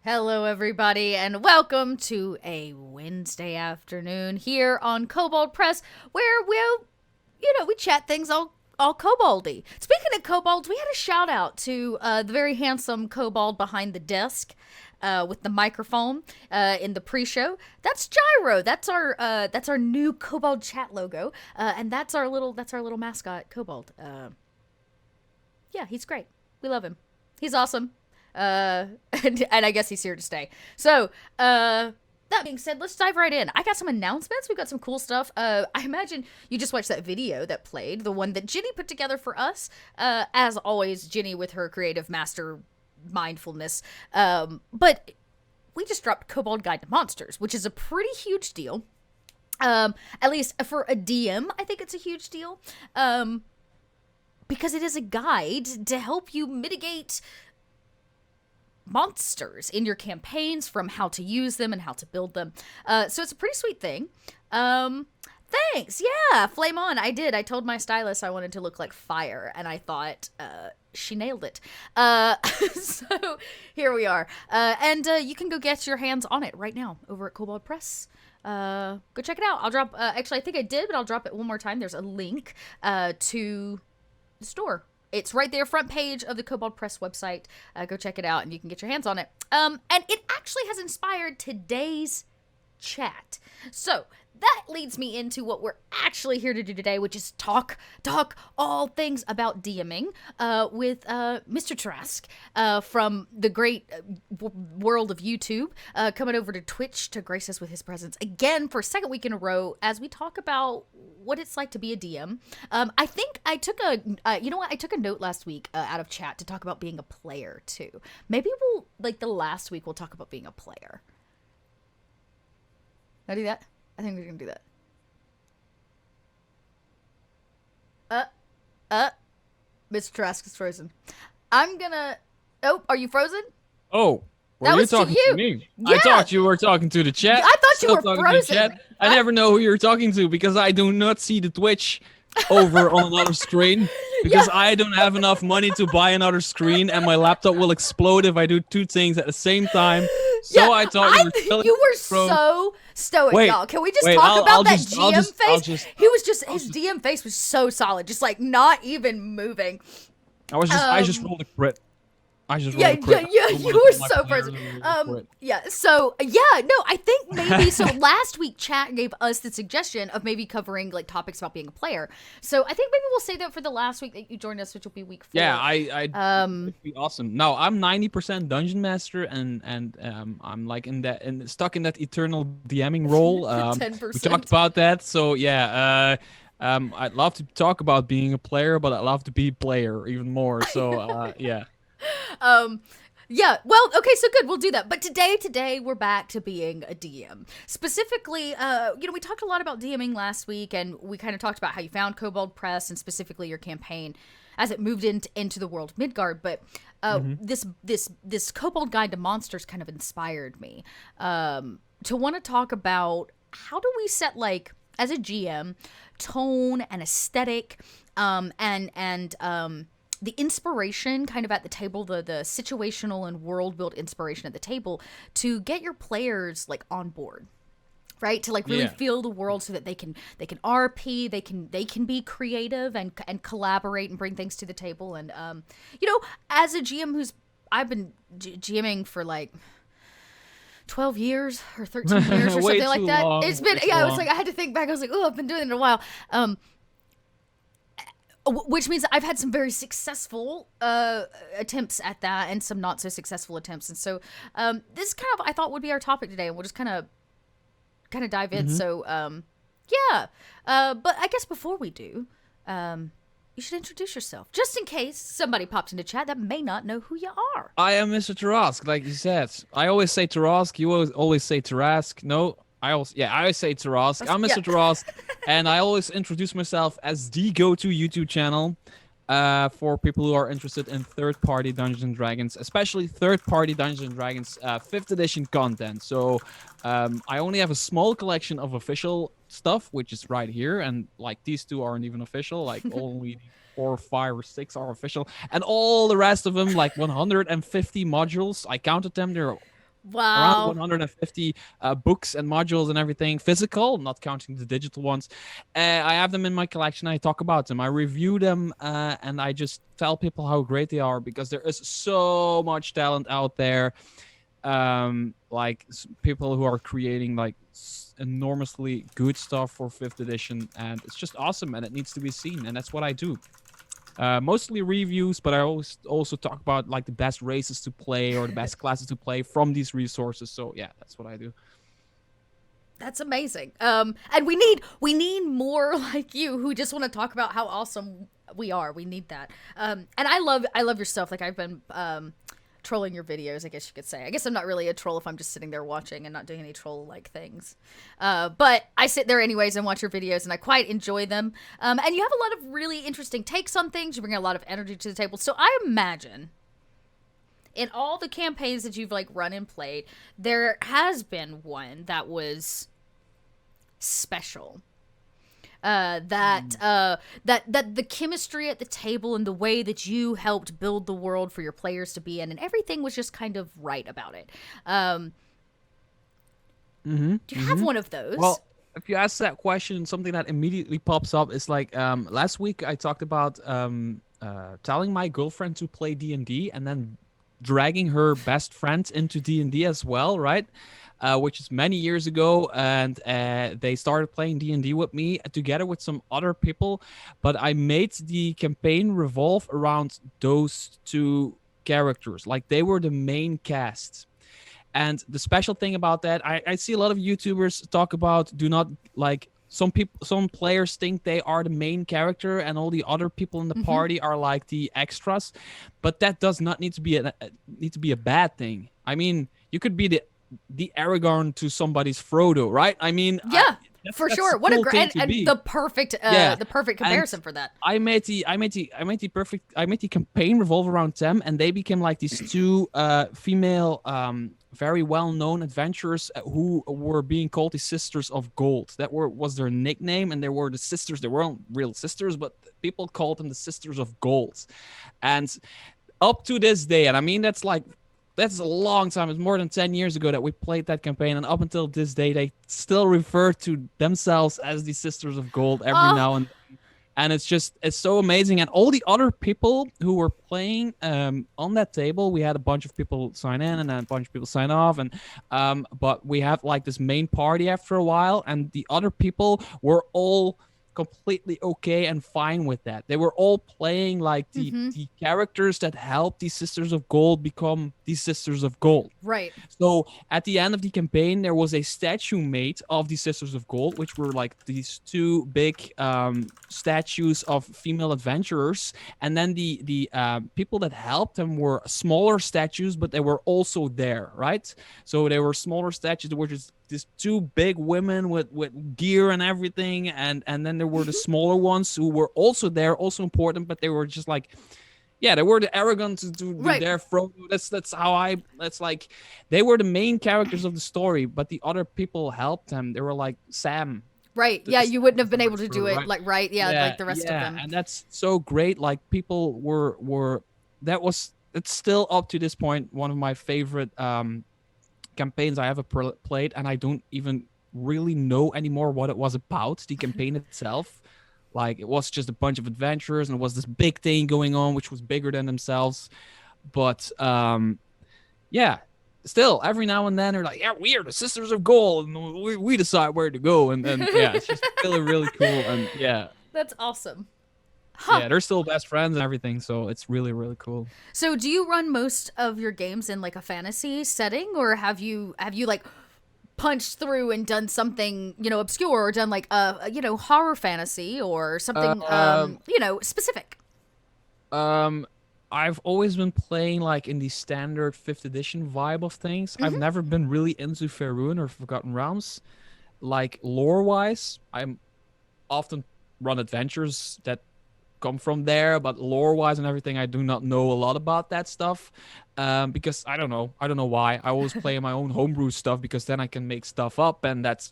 Hello, everybody, and welcome to a Wednesday afternoon here on Kobold Press, where we chat things all koboldy. Speaking of kobolds, we had a shout out to the very handsome kobold behind the desk with the microphone in the pre-show. That's Gyro. That's our new Kobold chat logo, and that's our little mascot Kobold. Yeah, he's great. We love him. He's awesome. And I guess he's here to stay. So, that being said, let's dive right in. I got some announcements. We've got some cool stuff. I imagine you just watched that video that played, the one that Ginny put together for us. As always, Ginny with her creative master mindfulness. But we just dropped Kobold Guide to Monsters, which is a pretty huge deal. At least for a DM, I think it's a huge deal. Because it is a guide to help you mitigate monsters in your campaigns, from how to use them and how to build them. So it's a pretty sweet thing. Thanks. Yeah, flame on. I did. I told my stylist I wanted to look like fire, and I thought she nailed it. So here we are. And you can go get your hands on it right now over at Kobold Press. Go check it out. I'll drop, actually, I think I did, but I'll drop it one more time. There's a link to the store. It's right there, front page of the Kobold Press website. Go check it out, and you can get your hands on it. And it actually has inspired today's chat. So that leads me into what we're actually here to do today, which is talk all things about DMing with Mr. Trask from the great world of YouTube, coming over to Twitch to grace us with his presence again for a second week in a row as we talk about what it's like to be a DM. I think I took I took a note last week out of chat to talk about being a player too. Maybe the last week we'll talk about being a player. Can I do that? I think we're gonna do that. Mr. Trask is frozen. I'm gonna. Oh, are you frozen? Oh, that was talking to you. To me? Yeah. I thought you were talking to the chat. I thought you were frozen. I never know who you're talking to because I do not see the Twitch over on another screen because I don't have enough money to buy another screen, and my laptop will explode if I do two things at the same time. So I thought you were so stoic, y'all. Can we just talk about that GM face? His DM face was so solid, just like not even moving. I just rolled a crit. You were so frozen. I think maybe so. Last week, chat gave us the suggestion of maybe covering like topics about being a player. So I think maybe we'll say that for the last week that you joined us, which will be week 4. Yeah, it'd be awesome. No, I'm 90% dungeon master, and I'm like stuck in that eternal DMing role. 10%. We talked about that, so yeah. I'd love to talk about being a player, but I'd love to be player even more. So yeah. Well, okay, so good, we'll do that. But today we're back to being a DM. Specifically, we talked a lot about DMing last week, and we kind of talked about how you found Kobold Press and specifically your campaign as it moved into the world of Midgard. But this Kobold Guide to Monsters kind of inspired me to want to talk about how do we set, like, as a GM, tone and aesthetic, and the inspiration kind of at the table, the situational and world build inspiration at the table to get your players like on board, right? To like really feel the world so that they can RP, they can be creative and collaborate and bring things to the table. And as a GM I've been GMing for like 12 years or 13 years or something like that. Long. It's been, it was like, I had to think back. I was like, oh, I've been doing it a while. Which means I've had some very successful attempts at that and some not so successful attempts. And so this kind of, I thought, would be our topic today. And we'll just kind of dive in. So, but I guess before we do, you should introduce yourself, just in case somebody pops into chat that may not know who you are. I am Mr. Tarask, like you said. I always say Tarask. You always say Tarask. No, I always say Tarask. I'm Mr. Tarask, and I always introduce myself as the go-to YouTube channel for people who are interested in third-party Dungeons and Dragons, especially third-party Dungeons and Dragons 5th edition content. So I only have a small collection of official stuff, which is right here, and like these two aren't even official. Like only 4, 5, or 6 are official, and all the rest of them, like 150 modules. I counted them. They're around Wow. 150 books and modules and everything physical, not counting the digital ones. I have them in my collection. I talk about them, I review them, and I just tell people how great they are, because there is so much talent out there. Like people who are creating like enormously good stuff for 5th edition, and it's just awesome, and it needs to be seen, and that's what I do. Mostly reviews, but I always also talk about like the best races to play or the best classes to play from these resources. So yeah, that's what I do. That's amazing. And we need more like you who just want to talk about how awesome we are. We need that. And I love your stuff. Like I've been trolling your videos, I guess you could say. I guess I'm not really a troll if I'm just sitting there watching and not doing any troll like things. But I sit there anyways and watch your videos, and I quite enjoy them. And you have a lot of really interesting takes on things. You bring a lot of energy to the table. So I imagine in all the campaigns that you've like run and played, there has been one that was special. That the chemistry at the table and the way that you helped build the world for your players to be in, and everything was just kind of right about it. Do you have one of those? Well, if you ask that question, something that immediately pops up is like last week I talked about telling my girlfriend to play D&D and then dragging her best friend into D&D as well, right? Which is many years ago, and they started playing D&D with me together with some other people. But I made the campaign revolve around those two characters, like they were the main cast. And the special thing about that, I see a lot of YouTubers talk about do not like some players think they are the main character and all the other people in the party are like the extras, but that does not need to be a bad thing. I mean, you could be the Aragorn to somebody's Frodo, right? I mean, yeah, for that's sure. a What cool a thing great to and be. the perfect Yeah. the perfect comparison for that. I made the campaign revolve around them, and they became like these two female very well-known adventurers who were being called the Sisters of Gold. That was their nickname, and they were the sisters. They weren't real sisters, but people called them the Sisters of Gold. And up to this day, and I mean that's a long time. It's more than 10 years ago that we played that campaign, and up until this day, they still refer to themselves as the Sisters of Gold every now and then. And it's so amazing. And all the other people who were playing on that table, we had a bunch of people sign in and then a bunch of people sign off. And but we have like this main party after a while, and the other people were all completely okay and fine with that. They were all playing like the characters that helped these Sisters of Gold become these Sisters of Gold. Right. So at the end of the campaign, there was a statue made of the Sisters of Gold, which were like these two big statues of female adventurers. And then the people that helped them were smaller statues, but they were also there, right? So they were smaller statues that were just these two big women with gear and everything, and then there were the smaller ones who were also there, also important, but they were just like, yeah, they were the arrogant to do their Frodo. That's like they were the main characters of the story, but the other people helped them. They were like Sam. Right. Yeah, you wouldn't have been able to do it like like the rest of them. And that's so great. Like people were it's still up to this point one of my favorite campaigns I ever played, and I don't even really know anymore what it was about, the campaign itself. Like it was just a bunch of adventurers, and it was this big thing going on which was bigger than themselves. But yeah, still every now and then they're like, yeah, we are the Sisters of Gold, and we decide where to go, and yeah, it's just really really cool. And yeah, that's awesome. Yeah, they're still best friends and everything, so it's really really cool. So do you run most of your games in like a fantasy setting, or have you like punched through and done something, obscure, or done like horror fantasy or something specific? I've always been playing like in the standard 5th edition vibe of things. I've never been really into Faerun or Forgotten Realms. Like lore wise, I'm often run adventures that come from there, but lore wise and everything, I do not know a lot about that stuff. Because I don't know why. I always play my own homebrew stuff because then I can make stuff up, and that's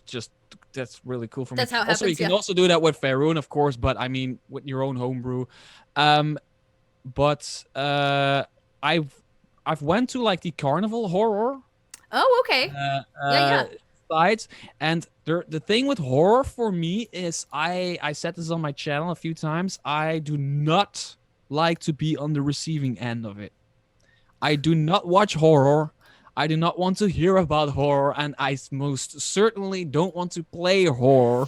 really cool for me. That's how it also, happens, you can also do that with Faerun, of course, but I mean with your own homebrew. But I've went to like the carnival horror. Oh, okay. uh, Yeah, uh, yeah. sides. And the thing with horror for me is I said this on my channel a few times. I do not like to be on the receiving end of it. I do not watch horror. I do not want to hear about horror, and I most certainly don't want to play horror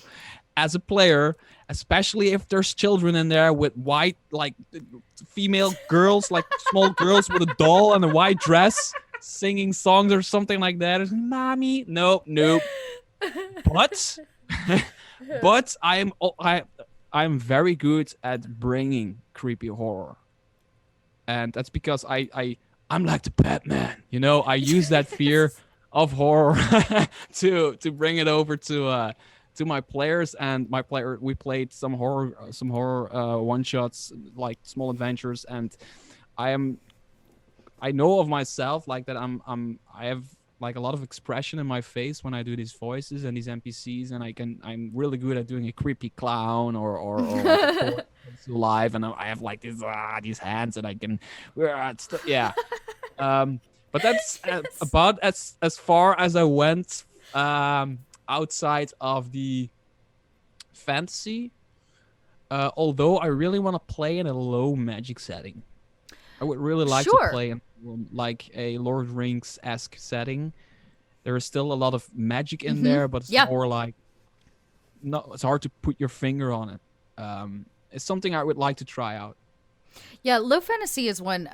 as a player, especially if there's children in there with white, like female girls, like small girls with a doll and a white dress singing songs or something like that. It's, mommy, nope, nope. But, but I'm very good at bringing creepy horror, and that's because I'm like the Batman. You know, I use that fear of horror to bring it over to my players. And my player, we played some horror one shots, like small adventures, and I am I know of myself like that I have like a lot of expression in my face when I do these voices and these NPCs, and I'm really good at doing a creepy clown or like a toy live, and I have like these hands and I can yeah. Um, but that's Yes. about as far as I went outside of the fantasy. Although I really want to play in a low magic setting. I would really like to Sure. play in like a Lord of the Rings esque setting. There is still a lot of magic in Mm-hmm. there, but it's Yeah. more like no. It's hard to put your finger on it. It's something I would like to try out. Yeah, low fantasy is one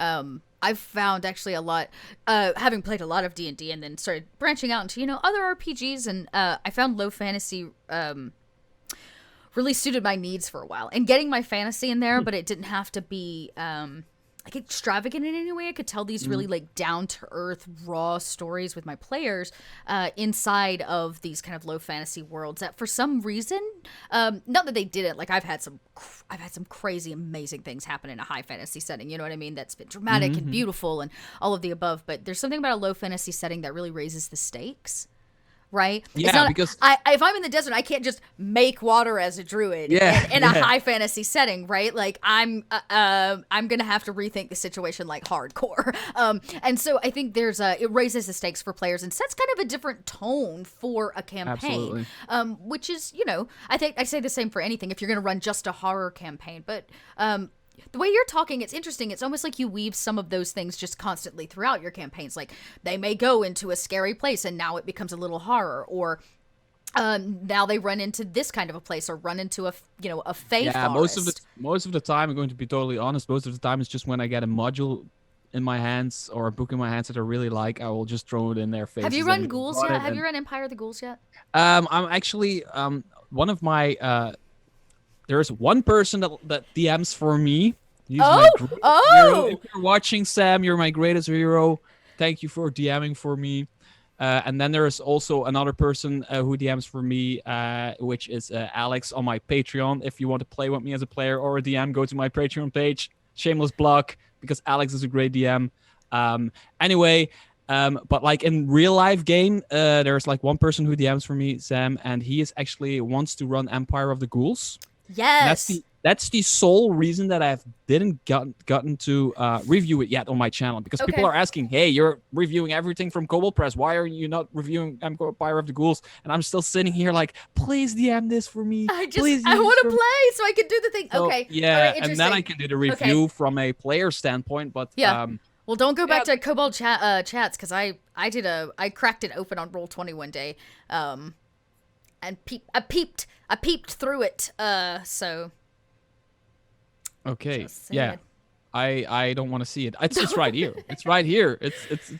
I've found actually a lot having played a lot of D&D and then started branching out into, other RPGs, and I found low fantasy really suited my needs for a while. And getting my fantasy in there, but it didn't have to be like extravagant in any way. I could tell these really like down to earth, raw stories with my players inside of these kind of low fantasy worlds that for some reason, not that they didn't. Like I've had some crazy, amazing things happen in a high fantasy setting. You know what I mean? That's been dramatic and Mm-hmm. beautiful and all of the above. But there's something about a low fantasy setting that really raises the stakes. Right? It's Yeah, not. because If I'm in the desert, I can't just make water as a druid yeah, in a yeah, high fantasy setting, right? Like I'm gonna have to rethink the situation like hardcore. And so I think it raises the stakes for players and sets kind of a different tone for a campaign. absolutely. Which is, I think I say the same for anything if you're gonna run just a horror campaign, but the way you're talking, it's interesting. It's almost like you weave some of those things just constantly throughout your campaigns. Like they may go into a scary place and now it becomes a little horror, or now they run into this kind of a place or run into a fey Yeah, forest. most of the time, I'm going to be totally honest. Most of the time, it's just when I get a module in my hands or a book in my hands that I really like, I will just throw it in their Have you faces run and ghouls run yet? it. Have you And run Empire of the Ghouls yet? I'm actually one of my there's one person that DMs for me. He's my Oh, greatest hero. If oh. you're watching, Sam, you're my greatest hero. Thank you for DMing for me. And then there is also another person who DMs for me, which is Alex on my Patreon. If you want to play with me as a player or a DM, go to my Patreon page. Shameless plug, because Alex is a great DM. Anyway, but like in real life game, there's like one person who DMs for me, Sam, and he is actually wants to run Empire of the Ghouls. And Yes. that's the sole reason that I didn't gotten to review it yet on my channel, because people Okay. are asking, "Hey, you're reviewing everything from Kobold Press. Why are you not reviewing Empire of the Ghouls?" And I'm still sitting here like, "Please DM this for me. Please I use this want for to me." play so I can do the thing. So Okay. All yeah, right. and then I Interesting. can do the Okay. review from a player standpoint. But Yeah. Well, don't go yeah, back to Kobold chats because I cracked it open on Roll20 one day, and I peeped through it. So okay, just yeah. saying. I don't want to see it. It's right here. It's right here. It's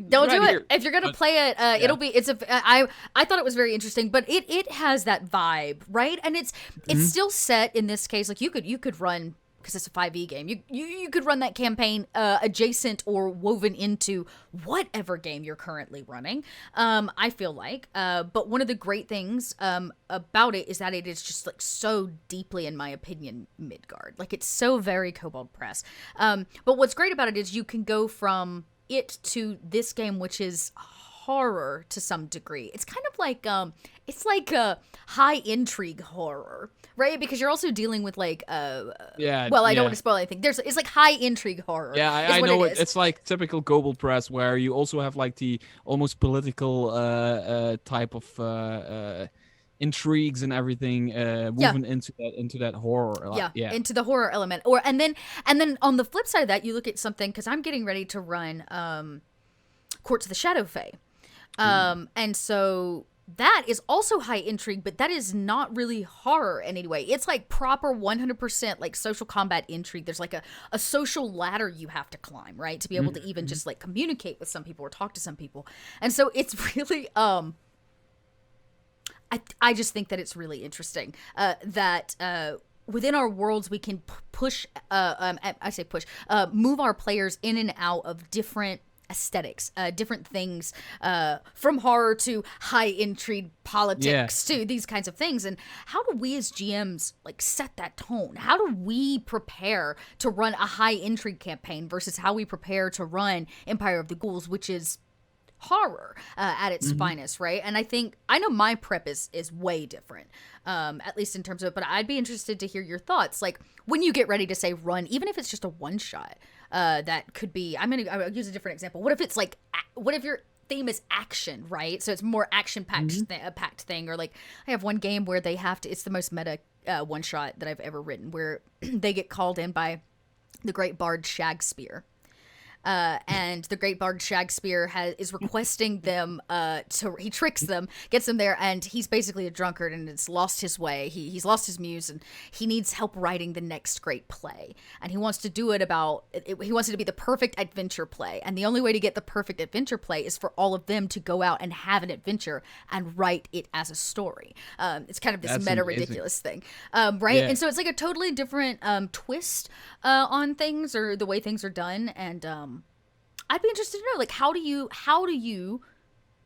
Don't right do it. here. If you're gonna But play it, yeah. I thought it was very interesting, but it has that vibe, right? And it's Mhm. still set in this case. Like you could run, because it's a 5e game. You could run that campaign adjacent or woven into whatever game you're currently running. I feel like, but one of the great things about it is that it is just like so deeply, in my opinion, Midgard. Like it's so very Kobold Press. But what's great about it is you can go from it to this game, which is horror to some degree. It's kind of like it's like a high intrigue horror, right? Because you're also dealing with like well, I don't want to spoil anything. It's like high intrigue horror. Yeah, I know it. It's like typical Kobold press, where you also have like the almost political type of intrigues and everything moving into that horror. Into the horror element. And then on the flip side of that, you look at something, because I'm getting ready to run Courts of the Shadow Fae, and so that is also high intrigue, but that is not really horror in any way. It's like proper 100% like social combat intrigue. There's like a social ladder you have to climb, right, to be able to even just like communicate with some people or talk to some people. And so it's really I just think that it's really interesting that within our worlds we can move our players in and out of different aesthetics, different things, from horror to high intrigue politics to these kinds of things. And how do we as GMs like set that tone? How do we prepare to run a high intrigue campaign versus how we prepare to run Empire of the Ghouls, which is horror at its finest, right? And I know my prep is way different, at least in terms of, but I'd be interested to hear your thoughts. Like when you get ready to say run, even if it's just a one shot, that could be, I'll use a different example. What if it's like, what if your theme is action, right? So it's more action packed thing, or like I have one game where they have to, it's the most meta one shot that I've ever written, where they get called in by the great bard Shakespeare. And the great bard Shakespeare is requesting them he tricks them, gets them there, and he's basically a drunkard and has lost his way. He's lost his muse, and he needs help writing the next great play. And he wants to do it he wants it to be the perfect adventure play. And the only way to get the perfect adventure play is for all of them to go out and have an adventure and write it as a story. It's kind of this meta ridiculous thing, right? Yeah. And so it's like a totally different twist on things, or the way things are done. And I'd be interested to know, like, how do you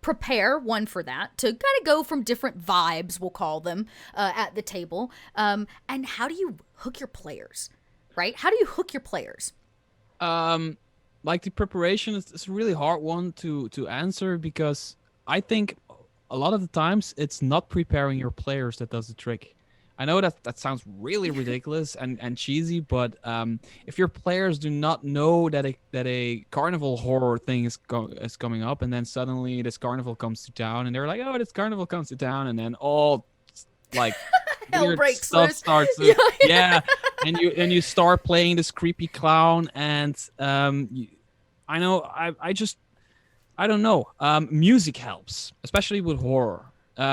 prepare one for that, to kind of go from different vibes, we'll call them, at the table, and how do you hook your players, right? How do you hook your players? Like the preparation is a really hard one to answer, because I think a lot of the times it's not preparing your players that does the trick. I know that sounds really ridiculous and cheesy, but if your players do not know that a carnival horror thing is coming up, and then suddenly this carnival comes to town, and they're like, oh, this carnival comes to town, and then all like weird stuff starts. And you start playing this creepy clown, and I don't know. Music helps, especially with horror.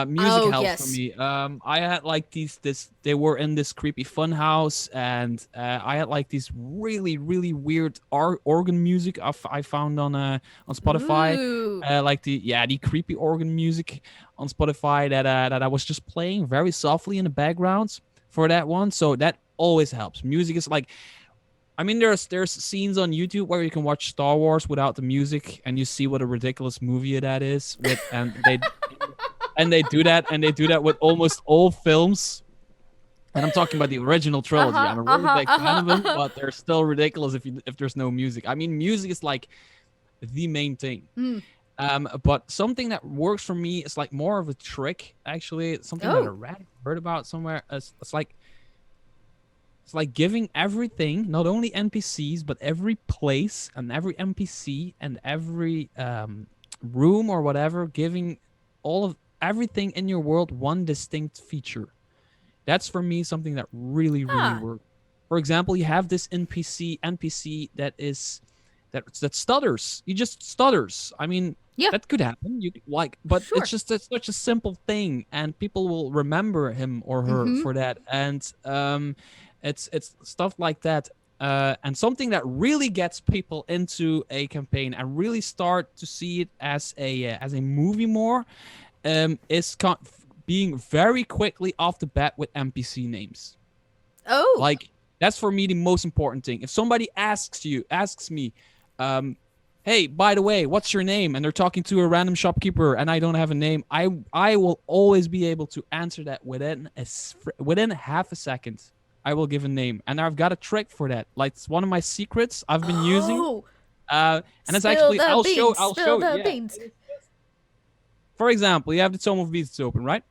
Music helps for me. I had like they were in this creepy fun house, and I had like these really, really weird organ music I found on Spotify. Like the creepy organ music on Spotify that I was just playing very softly in the background for that one. So that always helps. Music is like, I mean, there's scenes on YouTube where you can watch Star Wars without the music, and you see what a ridiculous movie that is. And they do that with almost all films. And I'm talking about the original trilogy. I'm a really big fan of them, but they're still ridiculous if there's no music. I mean, music is like the main thing. But something that works for me is like more of a trick, actually. It's something that I heard about somewhere. It's like giving everything, not only NPCs, but every place and every NPC and every room or whatever, giving everything in your world one distinct feature. That's for me something that really works. For example, you have this NPC that stutters. He just stutters. I mean, that could happen. It's just such a simple thing, and people will remember him or her for that. And it's stuff like that. And something that really gets people into a campaign and really start to see it as a movie more, is being very quickly off the bat with NPC names. Like, that's for me the most important thing. If somebody asks me, hey, by the way, what's your name? And they're talking to a random shopkeeper and I don't have a name, I will always be able to answer that within half a second. I will give a name, and I've got a trick for that. Like, it's one of my secrets I've been using. And it's actually I'll show. for example, you have the Tome of Beasts open, right?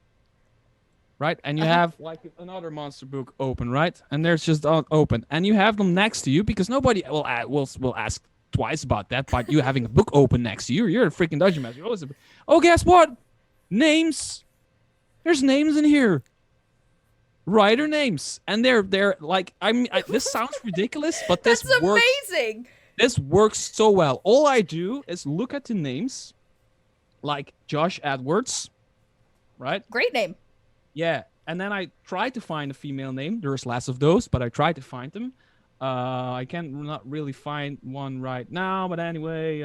Right, and you Uh-huh. have like another monster book open, right? And there's just open, and you have them next to you because nobody will ask twice about that. But you having a book open next to you, you're a freaking dungeon master. You always have, oh, guess what? Names. There's names in here. Writer names, and they're like this sounds ridiculous, but this That's works. amazing. This works so well. All I do is look at the names, like Josh Edwards, right? Great name. Yeah, and then I try to find a female name. There's less of those, but I try to find them. I can't not really find one right now, but anyway,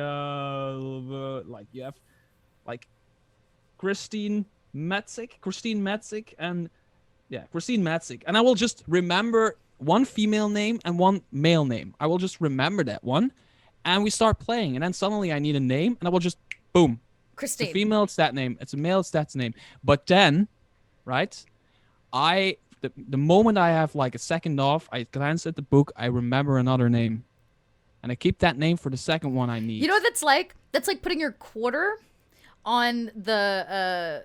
like you have like Christine Metzik, and yeah, Christine Metzik, and I will just remember one female name and one male name. I will just remember that one, and we start playing, and then suddenly I need a name, and I will just boom. Christine. It's a female, it's that name. It's a male, it's that name. But then, right, the moment I have like a second off, I glance at the book, I remember another name, and I keep that name for the second one I need. You know what that's like? That's like putting your quarter on the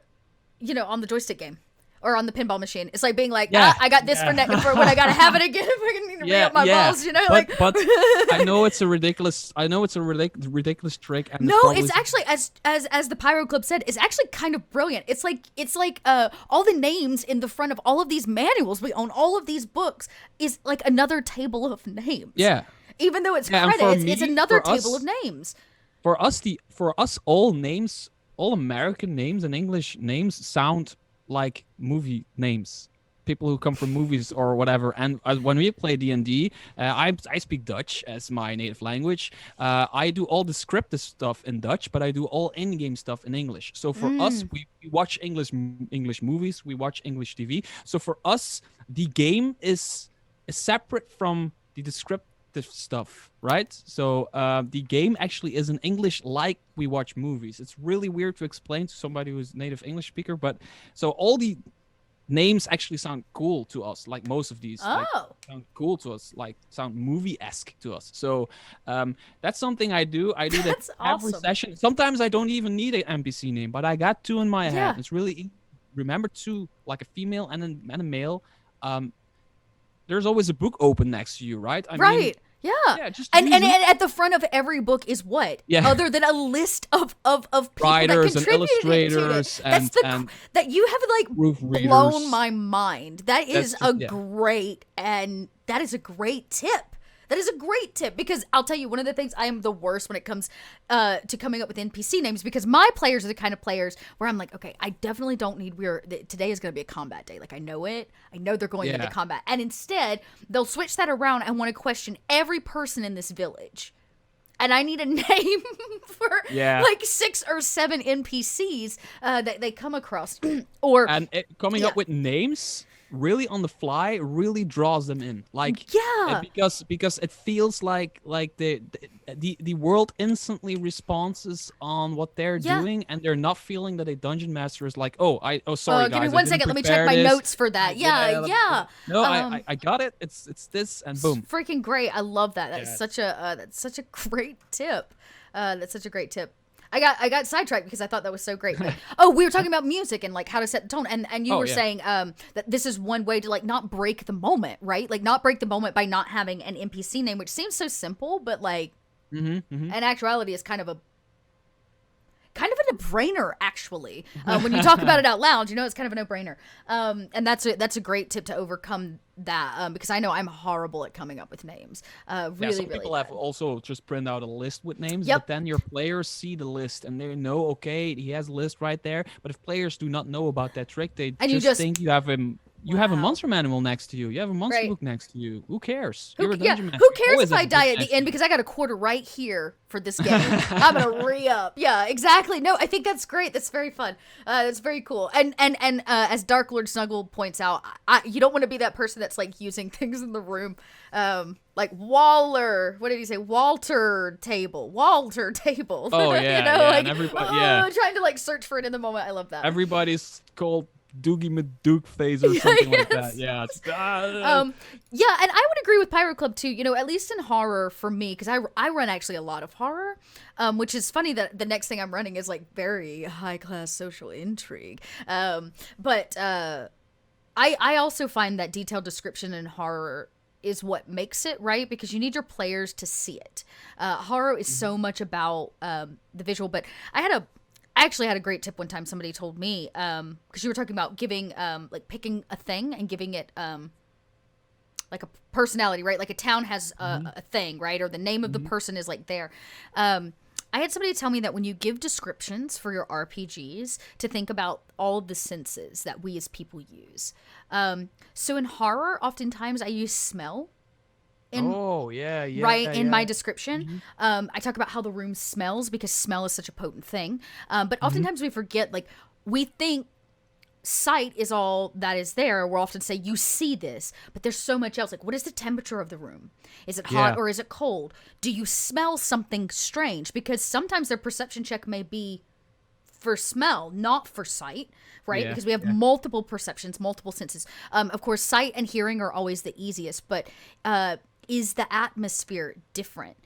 on the joystick game. Or on the pinball machine. It's like being like, I got this for when I gotta have it again. If I can need to re-up my balls, But I know it's a ridiculous trick. And no, it's actually as the Pyro Club said, it's actually kind of brilliant. It's like all the names in the front of all of these manuals we own, all of these books is like another table of names. Yeah. Even though it's credits, it's another table of names. For us, all names, all American names and English names sound like movie names, people who come from movies or whatever. And when we play D&D, I speak Dutch as my native language. I do all the scripted stuff in Dutch, but I do all in-game stuff in English. So for us, we watch English movies, we watch English TV. So for us, the game is separate from the descriptive stuff, right? So the game actually is in English like we watch movies. It's really weird to explain to somebody who's native English speaker, but so all the names actually sound cool to us, like most of these sound cool to us, like sound movie-esque to us. So that's something I do that every session. Sometimes I don't even need an NPC name, but I got two in my head. It's really remember two, like a female and a male. There's always a book open next to you, right? I mean, yeah. And at the front of every book is what? Yeah. Other than a list of people writers that and illustrators and that you have like blown my mind. That is a great tip. That is a great tip, because I'll tell you, one of the things I am the worst when it comes to coming up with NPC names, because my players are the kind of players where I'm like, okay, I definitely don't need today is going to be a combat day. Like, I know it. I know they're going into combat. And instead, they'll switch that around and want to question every person in this village. And I need a name for like 6 or 7 NPCs that they come across. Coming up with names really on the fly really draws them in, like because it feels like the world instantly responds on what they're doing, and they're not feeling that a dungeon master is like, sorry guys, give me 1 second, let me check my notes for that. No, I got it, it's this, and boom. It's freaking great. I love that. That's such a great tip. That's such a great tip. I got sidetracked because I thought that was so great. But, we were talking about music and like how to set the tone, and you were saying that this is one way to like not break the moment, right? Like not break the moment by not having an NPC name, which seems so simple, but like in actuality is kind of a no-brainer, actually. When you talk about it out loud, it's kind of a no-brainer. And that's a great tip to overcome that, because I know I'm horrible at coming up with names. Some people have also just print out a list with names, but then your players see the list and they know, okay, he has a list right there. But if players do not know about that trick, they just think you have him. You have a monster manual next to you. You have a monster book next to you. Who cares? You're a dungeon master. Who cares if I die at the end, because I got a quarter right here for this game. I'm gonna re-up. Yeah, exactly. No, I think that's great. That's very fun. That's very cool. And as Dark Lord Snuggle points out, you don't want to be that person that's like using things in the room, like Waller. What did he say? Walter table. Oh yeah, and everybody, trying to like search for it in the moment. I love that. Everybody's called Doogie Madook face or something like that. Yes. Yeah. Yeah, and I would agree with Pirate Club too. You know, at least in horror for me, because I run actually a lot of horror, which is funny that the next thing I'm running is like very high class social intrigue. But I also find that detailed description in horror is what makes it, right, because you need your players to see it. Horror is so much about the visual, but I actually had a great tip one time. Somebody told me, because you were talking about giving like picking a thing and giving it like a personality, right? Like a town has a thing, right? Or the name of the person is like there. I had somebody tell me that when you give descriptions for your RPGs, to think about all of the senses that we as people use. So in horror, oftentimes I use smell. In my description. I talk about how the room smells because smell is such a potent thing. But oftentimes we forget, like, we think sight is all that is there. We'll often say, you see this, but there's so much else. Like, what is the temperature of the room? Is it hot or is it cold? Do you smell something strange? Because sometimes their perception check may be for smell, not for sight, right? Because we have multiple perceptions, multiple senses. Of course, sight and hearing are always the easiest, but is the atmosphere different?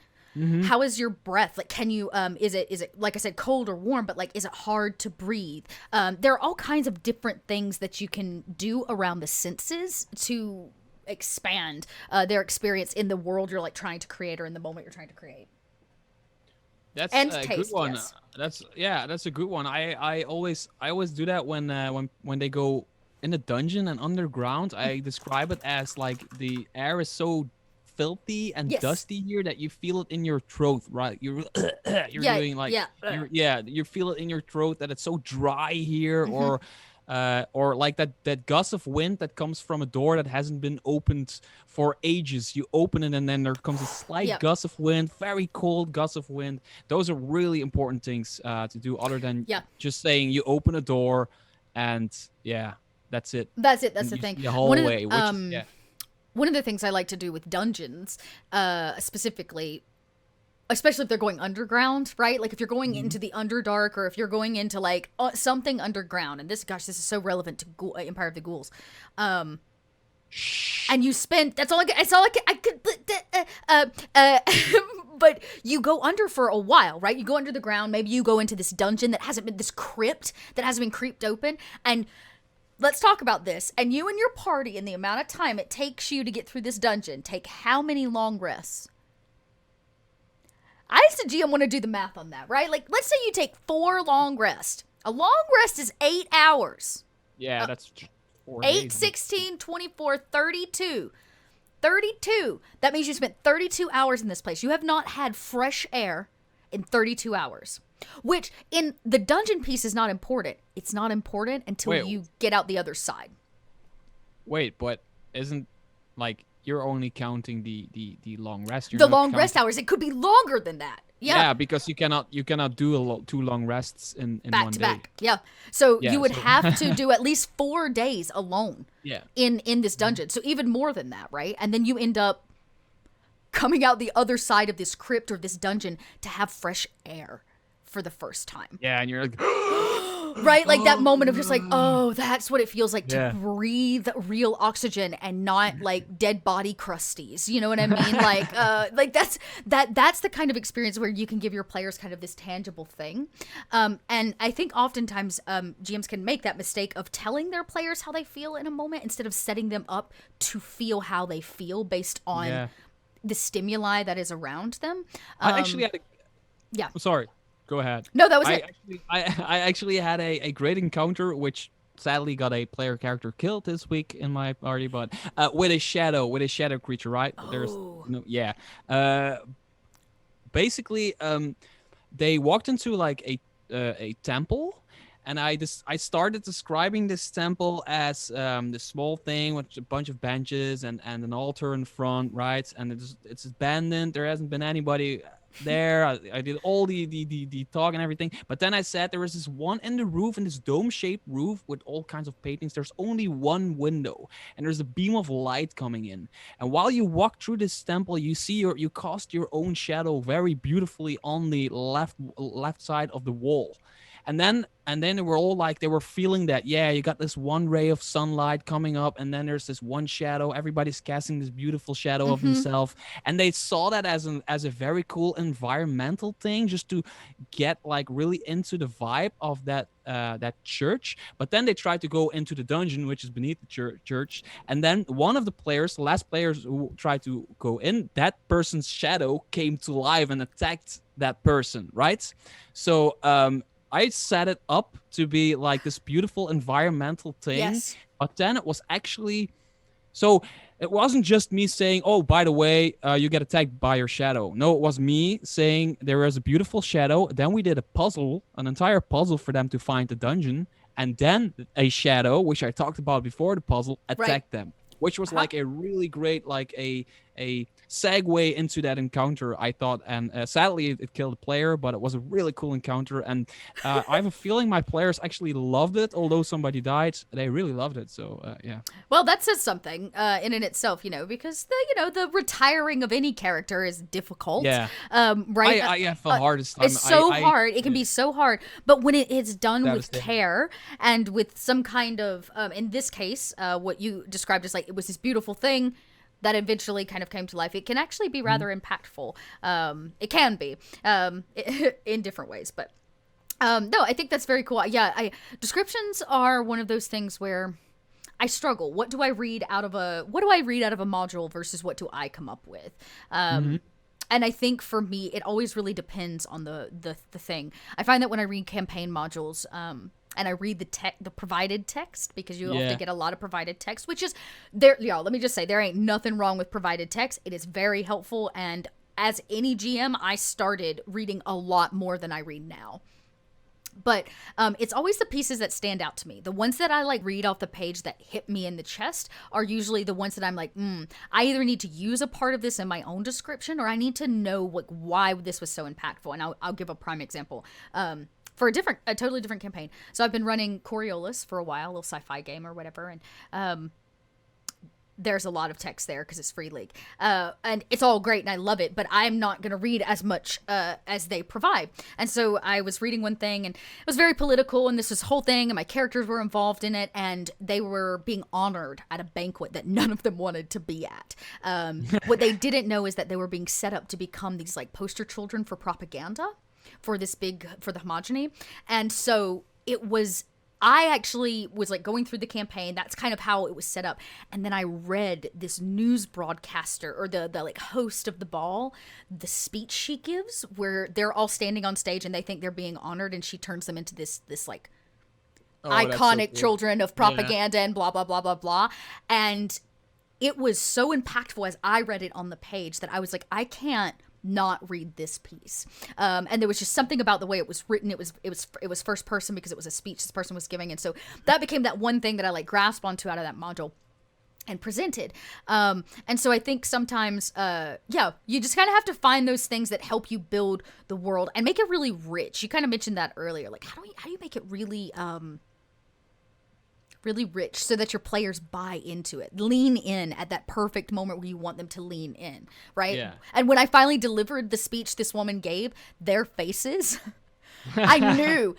How is your breath? Like, can you, is it, like I said, cold or warm, but like, is it hard to breathe? There are all kinds of different things that you can do around the senses to expand their experience in the world you're like trying to create or in the moment you're trying to create. That's and a taste, good one. yes. That's a good one. I always do that when they go in the dungeon and underground. I describe it as like the air is so filthy and dusty here that you feel it in your throat, right? You're doing like you feel it in your throat that it's so dry here, or like that gust of wind that comes from a door that hasn't been opened for ages. You open it and then there comes a slight gust of wind, very cold gust of wind. Those are really important things to do, other than just saying you open a door and that's it. That's the thing. The hallway, one of the things I like to do with dungeons, specifically, especially if they're going underground, right? Like if you're going into the Underdark, or if you're going into like something underground, and this is so relevant to Empire of the Ghouls. And you spend, but you go under for a while, right? You go under the ground, maybe you go into this dungeon that hasn't been, this crypt that hasn't been creeped open, and let's talk about this. And you and your party, and the amount of time it takes you to get through this dungeon, take how many long rests? I as a GM want to do the math on that, right? Like, let's say you take 4 long rests. A long rest is 8 hours. Yeah, that's 4 8, days. 16, 24, 32. 32. That means you spent 32 hours in this place. You have not had fresh air in 32 hours. Which, in the dungeon piece, is not important. It's not important until you get out the other side. Wait, but isn't, like, you're only counting the long rest? The long rest hours. It could be longer than that. Yeah, because you cannot do 2 long rests in back one to day. back. Yeah, so you would have to do at least 4 days alone. Yeah. In this dungeon. So even more than that, right? And then you end up coming out the other side of this crypt or this dungeon to have fresh air for the first time. Yeah, and you're like, right? Like that moment of just like, oh, that's what it feels like to breathe real oxygen and not like dead body crusties. You know what I mean? Like that's the kind of experience where you can give your players kind of this tangible thing. And I think oftentimes GMs can make that mistake of telling their players how they feel in a moment instead of setting them up to feel how they feel based on the stimuli that is around them. I actually had sorry. Go ahead. No, that was it. I actually had a great encounter, which sadly got a player character killed this week in my party, but with a shadow creature, right? Oh. Basically, they walked into like a temple, and I started describing this temple as this small thing with a bunch of benches and an altar in front, right? And it's abandoned. There hasn't been anybody there. I did all the talk and everything, but then I said there was this one in the roof, in this dome-shaped roof with all kinds of paintings. There's only one window, and there's a beam of light coming in. And while you walk through this temple, you you cast your own shadow very beautifully on the left side of the wall. And then they were all like, they were feeling that, yeah, you got this one ray of sunlight coming up, and then there's this one shadow. Everybody's casting this beautiful shadow of themselves, and they saw that as a very cool environmental thing, just to get like really into the vibe of that church. But then they tried to go into the dungeon, which is beneath the church, and then one of the players, the last players who tried to go in, that person's shadow came to life and attacked that person, right? So I set it up to be like this beautiful environmental thing. Yes. But then it was actually, so it wasn't just me saying, oh, by the way, you get attacked by your shadow. No, it was me saying there is a beautiful shadow. Then we did a puzzle, an entire puzzle for them to find the dungeon. And then a shadow, which I talked about before the puzzle, attacked them, which was like a really great, like a segue into that encounter, I thought. And sadly, it killed the player, but it was a really cool encounter. And I have a feeling my players actually loved it, although somebody died. They really loved it. So yeah. Well, that says something in and itself, because the retiring of any character is difficult. Yeah. Right. I have the hardest time. It's so hard. It can be so hard. But when it's done with care and with some kind of, in this case, what you described as like, it was this beautiful thing that eventually kind of came to life, it can actually be rather impactful. It can be in different ways, but no, I think that's very cool. Yeah, descriptions are one of those things where I struggle. What do I read out of a module versus what do I come up with? And I think for me, it always really depends on the thing. I find that when I read campaign modules, and I read the provided text, because you often get a lot of provided text, which is there. Y'all, let me just say, there ain't nothing wrong with provided text. It is very helpful. And as any GM, I started reading a lot more than I read now. But it's always the pieces that stand out to me. The ones that I like read off the page that hit me in the chest are usually the ones that I'm like, I either need to use a part of this in my own description, or I need to know why this was so impactful. And I'll give a prime example. For a totally different campaign. So I've been running Coriolis for a while, a little sci-fi game or whatever, and there's a lot of text there because it's free league. And it's all great and I love it, but I'm not going to read as much as they provide. And so I was reading one thing, and it was very political, and this whole thing, and my characters were involved in it, and they were being honored at a banquet that none of them wanted to be at. What they didn't know is that they were being set up to become these like poster children for propaganda for the homogeny. And so I actually was like going through the campaign. That's kind of how it was set up. And then I read this news broadcaster, or the like host of the ball, the speech she gives, where they're all standing on stage and they think they're being honored, and she turns them into this like iconic children of propaganda and blah blah blah blah blah. And it was so impactful as I read it on the page that I was like, I can't not read this piece. And there was just something about the way it was written. It was first person because it was a speech this person was giving. And so that became that one thing that I like grasped onto out of that module and presented. And so I think sometimes, you just kind of have to find those things that help you build the world and make it really rich. You kind of mentioned that earlier. Like, how do you make it really, really rich so that your players buy into it, lean in at that perfect moment where you want them to lean in, right? Yeah. And when I finally delivered the speech this woman gave, their faces, I knew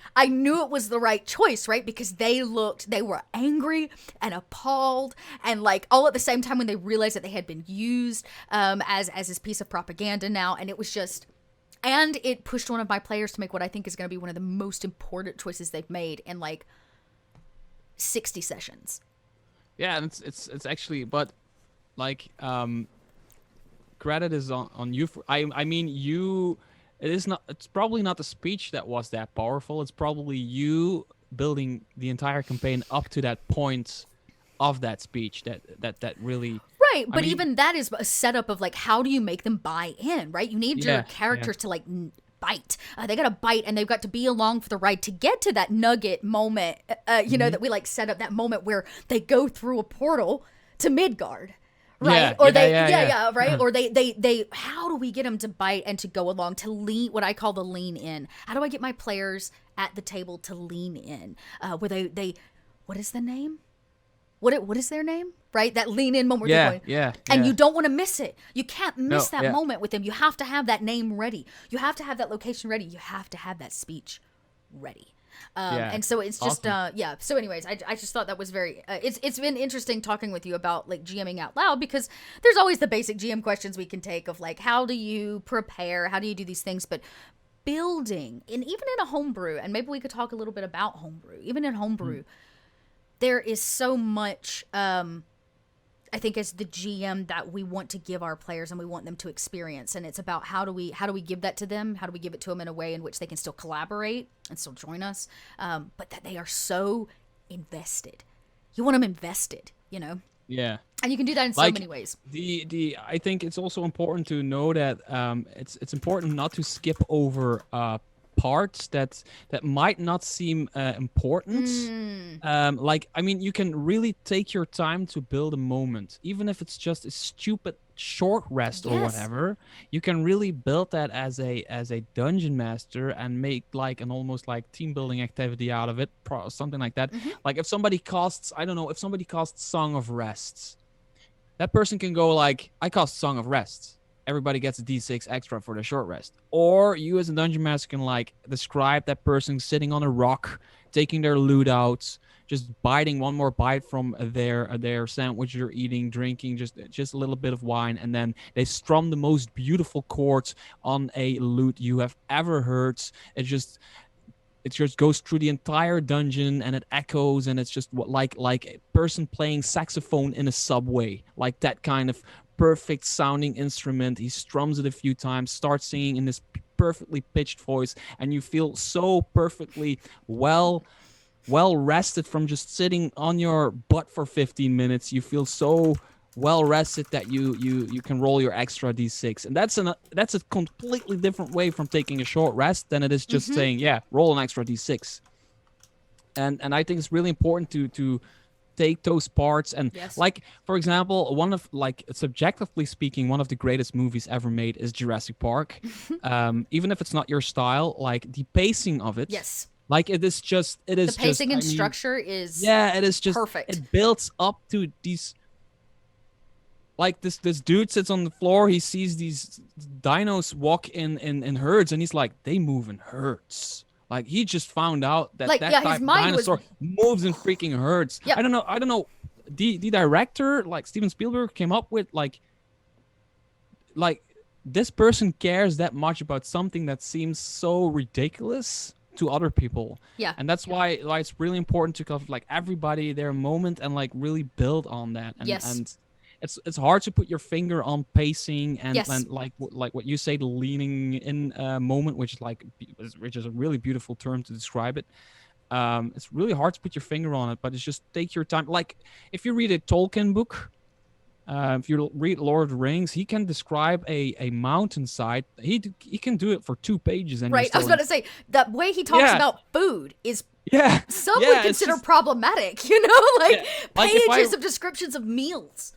it was the right choice, right? Because they were angry and appalled, and like all at the same time when they realized that they had been used as this piece of propaganda now. And it was just, and it pushed one of my players to make what I think is going to be one of the most important choices they've made in like 60 sessions. Yeah, and it's actually, but like credit is on you for, I mean, it's probably not the speech that was that powerful. It's probably you building the entire campaign up to that point of that speech that really, right. But even that is a setup of like, how do you make them buy in, right? You need your characters to like bite. They got to bite, and they've got to be along for the ride to get to that nugget moment, that we like set up, that moment where they go through a portal to Midgard, right? Right? Or they how do we get them to bite and to go along, to lean, what I call the lean in? How do I get my players at the table to lean in? Where they what is the name? What is their name? Right? That lean in moment where they're going. And you don't want to miss it. You can't miss that moment with them. You have to have that name ready. You have to have that location ready. You have to have that speech ready. Yeah. And so it's just Awesome. yeah. So anyways, I just thought that was very it's been interesting talking with you about like GMing out loud, because there's always the basic GM questions we can take of like, how do you prepare, how do you do these things, but building, and even in a homebrew, and maybe we could talk a little bit about homebrew, even in homebrew, there is so much I think as the GM that we want to give our players and we want them to experience, and it's about how do we give that to them, how do we give it to them in a way in which they can still collaborate and still join us, but that they are so invested. You want them invested, you know. Yeah. And you can do that in so Like many ways. the I think it's also important to know that it's important not to skip over parts that might not seem important. Like, I mean, you can really take your time to build a moment, even if it's just a stupid short rest or Yes. whatever. You can really build that as a dungeon master and make like an almost like team building activity out of it, something like that. Like if somebody casts, I don't know, if somebody casts Song of Rests, that person can go like, I cast Song of Rest. Everybody gets a d6 extra for the short rest. Or you as a dungeon master can like describe that person sitting on a rock, taking their loot out, just biting one more bite from their sandwich you're eating, drinking just a little bit of wine, and then they strum the most beautiful chords on a lute you have ever heard. It just goes through the entire dungeon and it echoes, and it's just like a person playing saxophone in a subway, like that kind of perfect sounding instrument. He strums it a few times, starts singing in this perfectly pitched voice, and you feel so perfectly well rested from just sitting on your butt for 15 minutes. You feel so well rested that you can roll your extra d6, and that's a completely different way from taking a short rest than it is just saying, yeah, roll an extra d6. And I think it's really important to take those parts and Yes. like, for example, one of, like, subjectively speaking, one of the greatest movies ever made is Jurassic Park. Even if it's not your style, like the pacing of it, Yes. like it is The pacing just, and I mean, structure is yeah, it is just perfect. It builds up to these, like this dude sits on the floor, he sees these dinos walk in herds, and he's like, they move in herds. Like he just found out that Like, that yeah, his type of mind was- dinosaur moves in freaking herds. Yep. I don't know. The director, like Steven Spielberg, came up with like this person cares that much about something that seems so ridiculous to other people. Yeah. And that's why it's really important to kind of like everybody their moment and like really build on that. And Yes. and it's hard to put your finger on pacing and, Yes. and like what you say, the leaning in moment, which is a really beautiful term to describe it. It's really hard to put your finger on it, but it's just take your time. Like if you read a Tolkien book, if you read Lord of the Rings, he can describe a mountainside. He can do it for 2 pages. And Right. I was about to say, the way he talks Yeah. about food is yeah, some yeah, would it's consider just- problematic, you know? Like Yeah. Like, if pages I- of descriptions of meals.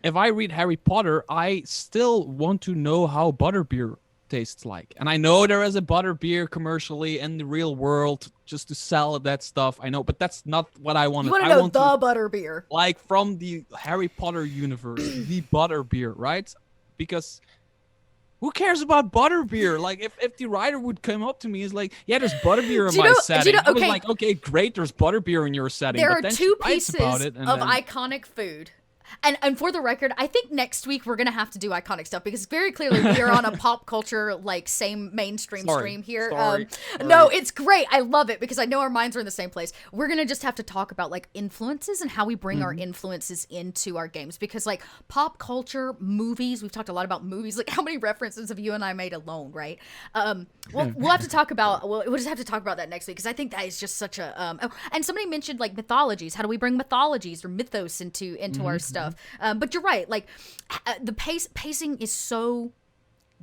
If I read Harry Potter, I still want to know how butterbeer tastes like. And I know there is a butterbeer commercially in the real world just to sell that stuff. I know, but that's not what I want. You want I to know want the to, butterbeer. like, from the Harry Potter universe, the butterbeer, right? Because who cares about butterbeer? Like, if the writer would come up to me, is like, yeah, there's butterbeer in Do you my know- do setting. you know- I was okay. like, okay, great, there's butterbeer in your setting. There but are then 2 she writes pieces about it, and of then, iconic food. And for the record, I think next week we're gonna have to do iconic stuff, because very clearly we are on a pop culture, like, same mainstream Sorry. stream here. Sorry. No, it's great. I love it because I know our minds are in the same place. We're gonna just have to talk about like influences and how we bring our influences into our games, because like pop culture, movies. We've talked a lot about movies. Like how many references have you and I made alone, right? We'll have to talk about. We'll just have to talk about that next week, because I think that is just such a. Oh, and somebody mentioned like mythologies. How do we bring mythologies or mythos into our stuff? But you're right. Like the pacing is so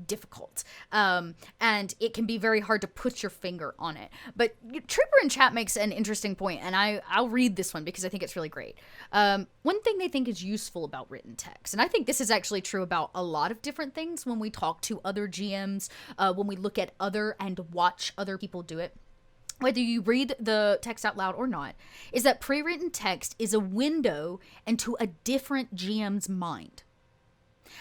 difficult, and it can be very hard to put your finger on it. But Trooper in chat makes an interesting point, and I'll read this one because I think it's really great. One thing they think is useful about written text, and I think this is actually true about a lot of different things when we talk to other GMs, when we look at other and watch other people do it, whether you read the text out loud or not, is that pre-written text is a window into a different GM's mind.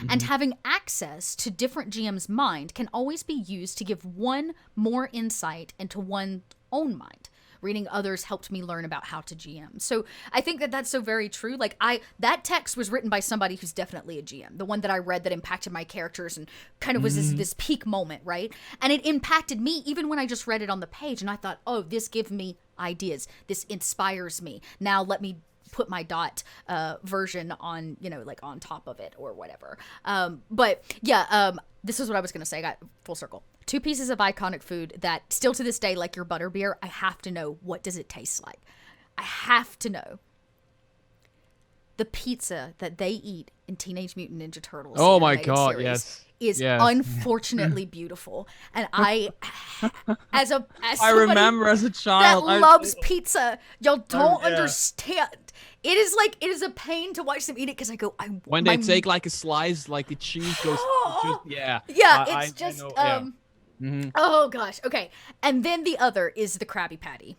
And having access to different GM's mind can always be used to give one more insight into one's own mind, reading others helped me learn about how to GM. So I think that that's so very true. Like that text was written by somebody who's definitely a GM. The one that I read that impacted my characters and kind of was this peak moment, right? And it impacted me even when I just read it on the page and I thought, oh, this gives me ideas. This inspires me. Now let me put my dot version on, like on top of it or whatever. But yeah, this is what I was going to say. I got full circle. 2 pieces of iconic food that still to this day, like your butterbeer, I have to know, what does it taste like? I have to know. The pizza that they eat in Teenage Mutant Ninja Turtles. Oh my God, yes. Is unfortunately beautiful. And I remember as a child that loves pizza, y'all don't understand. It is a pain to watch them eat it because I go, when they take like a slice, like the cheese goes, oh gosh, okay. And then the other is the Krabby Patty.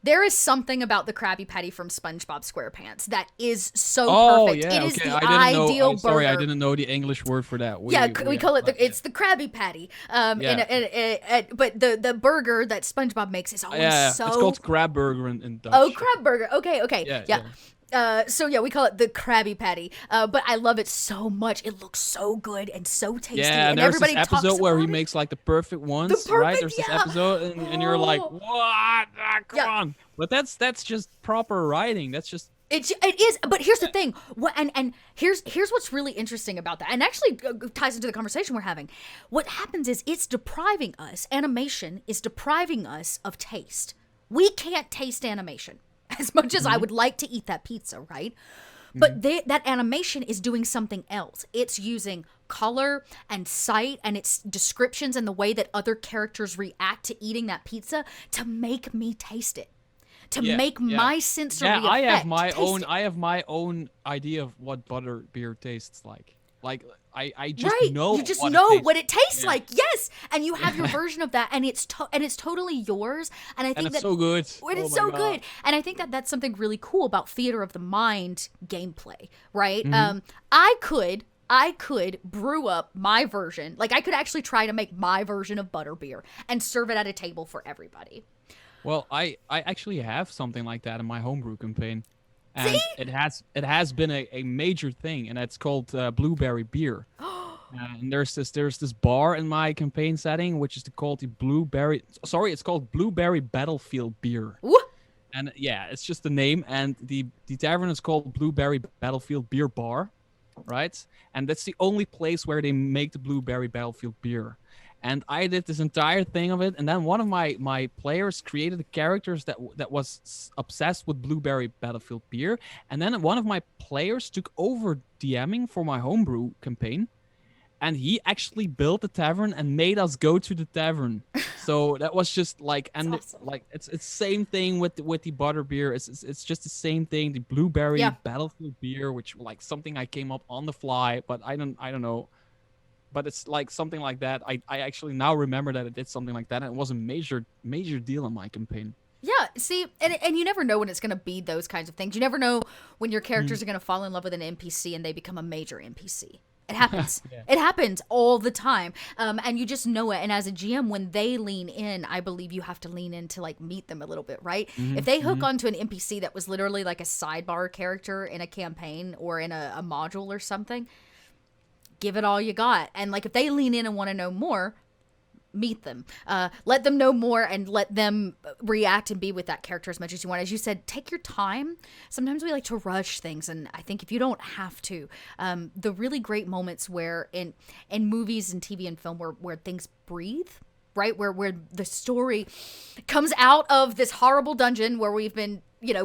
There is something about the Krabby Patty from SpongeBob SquarePants that is so perfect. Yeah, it is the ideal burger. Sorry, I didn't know the English word for that. We call it it's the Krabby Patty. But the burger that SpongeBob makes is always so. It's called crab burger in Dutch. Oh, crab burger. Okay. Yeah. We call it the Krabby Patty. But I love it so much. It looks so good and so tasty. Yeah, and there's this episode where he makes like the perfect ones, right? There's this episode, and you're like, what? Come on. But that's just proper writing. That's just. It is, but here's the thing. And here's what's really interesting about that, and actually ties into the conversation we're having. What happens is animation is depriving us of taste. We can't taste animation as much as I would like to eat that pizza, right? But that animation is doing something else. It's using color and sight and its descriptions and the way that other characters react to eating that pizza to make me taste it. To make my sensory effect I have my own idea of what butterbeer tastes like. Like I just know. You just know what it tastes like. Yes, and you have your version of that, and it's totally yours. And I think it's so good. It's so good, and I think that that's something really cool about theater of the mind gameplay, right? I could brew up my version. Like I could actually try to make my version of butterbeer and serve it at a table for everybody. Well, I actually have something like that in my homebrew campaign. And See? it has been a major thing, and it's called blueberry beer. And there's this bar in my campaign setting, which is called it's called Blueberry Battlefield Beer. What? And it's just the name, and the tavern is called Blueberry Battlefield Beer Bar, right? And that's the only place where they make the Blueberry Battlefield beer. And I did this entire thing of it, and then one of my players created a character that was obsessed with Blueberry Battlefield beer, and then one of my players took over DMing for my homebrew campaign, and he actually built the tavern and made us go to the tavern. So that was just like, and awesome. Like it's same thing with the butterbeer. It's just the same thing. The Blueberry Battlefield beer, which like something I came up on the fly, but I don't know. But it's like something like that. I actually now remember that it did something like that, and it was a major deal in my campaign. Yeah, see, and you never know when it's going to be those kinds of things. You never know when your characters are going to fall in love with an NPC and they become a major NPC. It happens. It happens all the time. And you just know it. And as a GM, when they lean in, I believe you have to lean in to like meet them a little bit, right? If they hook onto an NPC that was literally like a sidebar character in a campaign or in a module or something, give it all you got. And like if they lean in and want to know more, meet them. Let them know more and let them react and be with that character as much as you want. As you said, take your time. Sometimes we like to rush things, and I think if you don't have to, the really great moments where in movies and TV and film where things breathe, right? Where the story comes out of this horrible dungeon where we've been,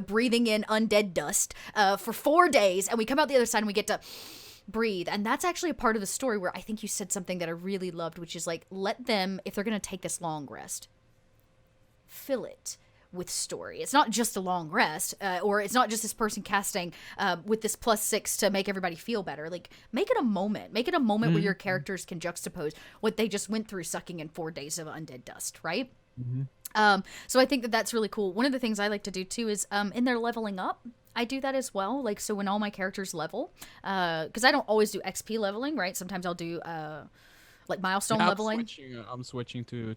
breathing in undead dust for 4 days, and we come out the other side and we get to breathe. And that's actually a part of the story where I think you said something that I really loved, which is like, let them, if they're going to take this long rest, fill it with story. It's not just a long rest, or it's not just this person casting with this +6 to make everybody feel better. Like, make it a moment. Make it a moment where your characters can juxtapose what they just went through sucking in 4 days of undead dust, right? So I think that that's really cool. One of the things I like to do too is in their leveling up, I do that as well. Like, so when all my characters level, because I don't always do XP leveling, right? Sometimes I'll do like milestone Yeah, leveling I'm switching to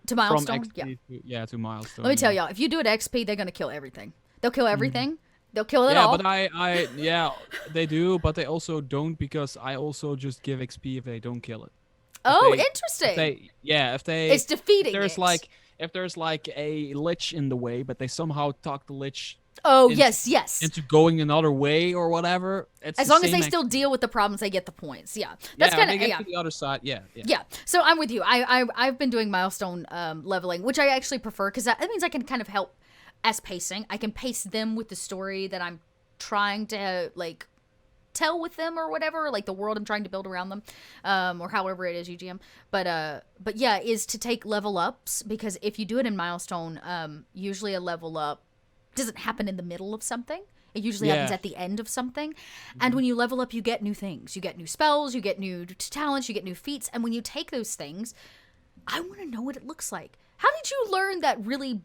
from milestone. Yeah. XP to milestone. Let me tell Yeah. y'all, if you do it XP, they're gonna kill everything. They'll kill everything. They'll kill it Yeah, all. but yeah, they do, but they also don't because I also just give XP if they don't kill it. If Oh, they, interesting. if It's defeating there's it. if there's like a lich in the way, but they somehow talk the lich Oh, into yes, yes. going another way or whatever, it's As the long as they same. still deal with the problems, they get the points. Yeah, that's Yeah, kind they of get yeah. to the other side. Yeah, yeah. Yeah, so I'm with you. I've been doing milestone leveling, which I actually prefer because that means I can kind of help as pacing. I can pace them with the story that I'm trying to like tell with them or whatever, like the world I'm trying to build around them, or however it is UGM. But yeah, is to take level ups because if you do it in milestone, usually a level up doesn't happen in the middle of something. It usually happens at the end of something. And when you level up, you get new things. You get new spells, you get new talents, you get new feats. And when you take those things, I want to know what it looks like. How did you learn that really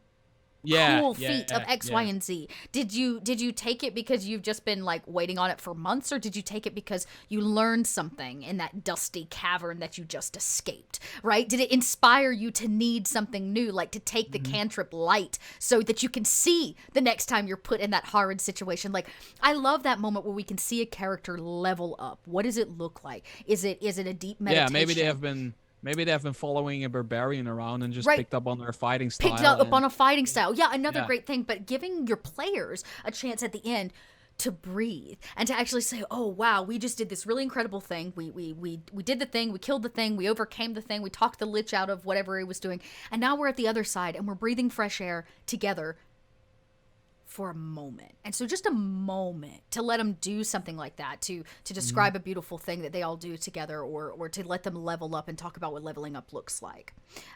cool feat of X, Y, and Z? Did you take it because you've just been like waiting on it for months, or did you take it because you learned something in that dusty cavern that you just escaped? Right? Did it inspire you to need something new, like to take the cantrip light so that you can see the next time you're put in that horrid situation? Like, I love that moment where we can see a character level up. What does it look like? Is it a deep meditation? Yeah, maybe they have been following a barbarian around and just picked up on their fighting style. Picked up on a fighting style. Yeah, another great thing. But giving your players a chance at the end to breathe and to actually say, oh, wow, we just did this really incredible thing. We did the thing. We killed the thing. We overcame the thing. We talked the lich out of whatever he was doing. And now we're at the other side and we're breathing fresh air together for a moment. And so just a moment to let them do something like that, to describe a beautiful thing that they all do together, or to let them level up and talk about what leveling up looks like.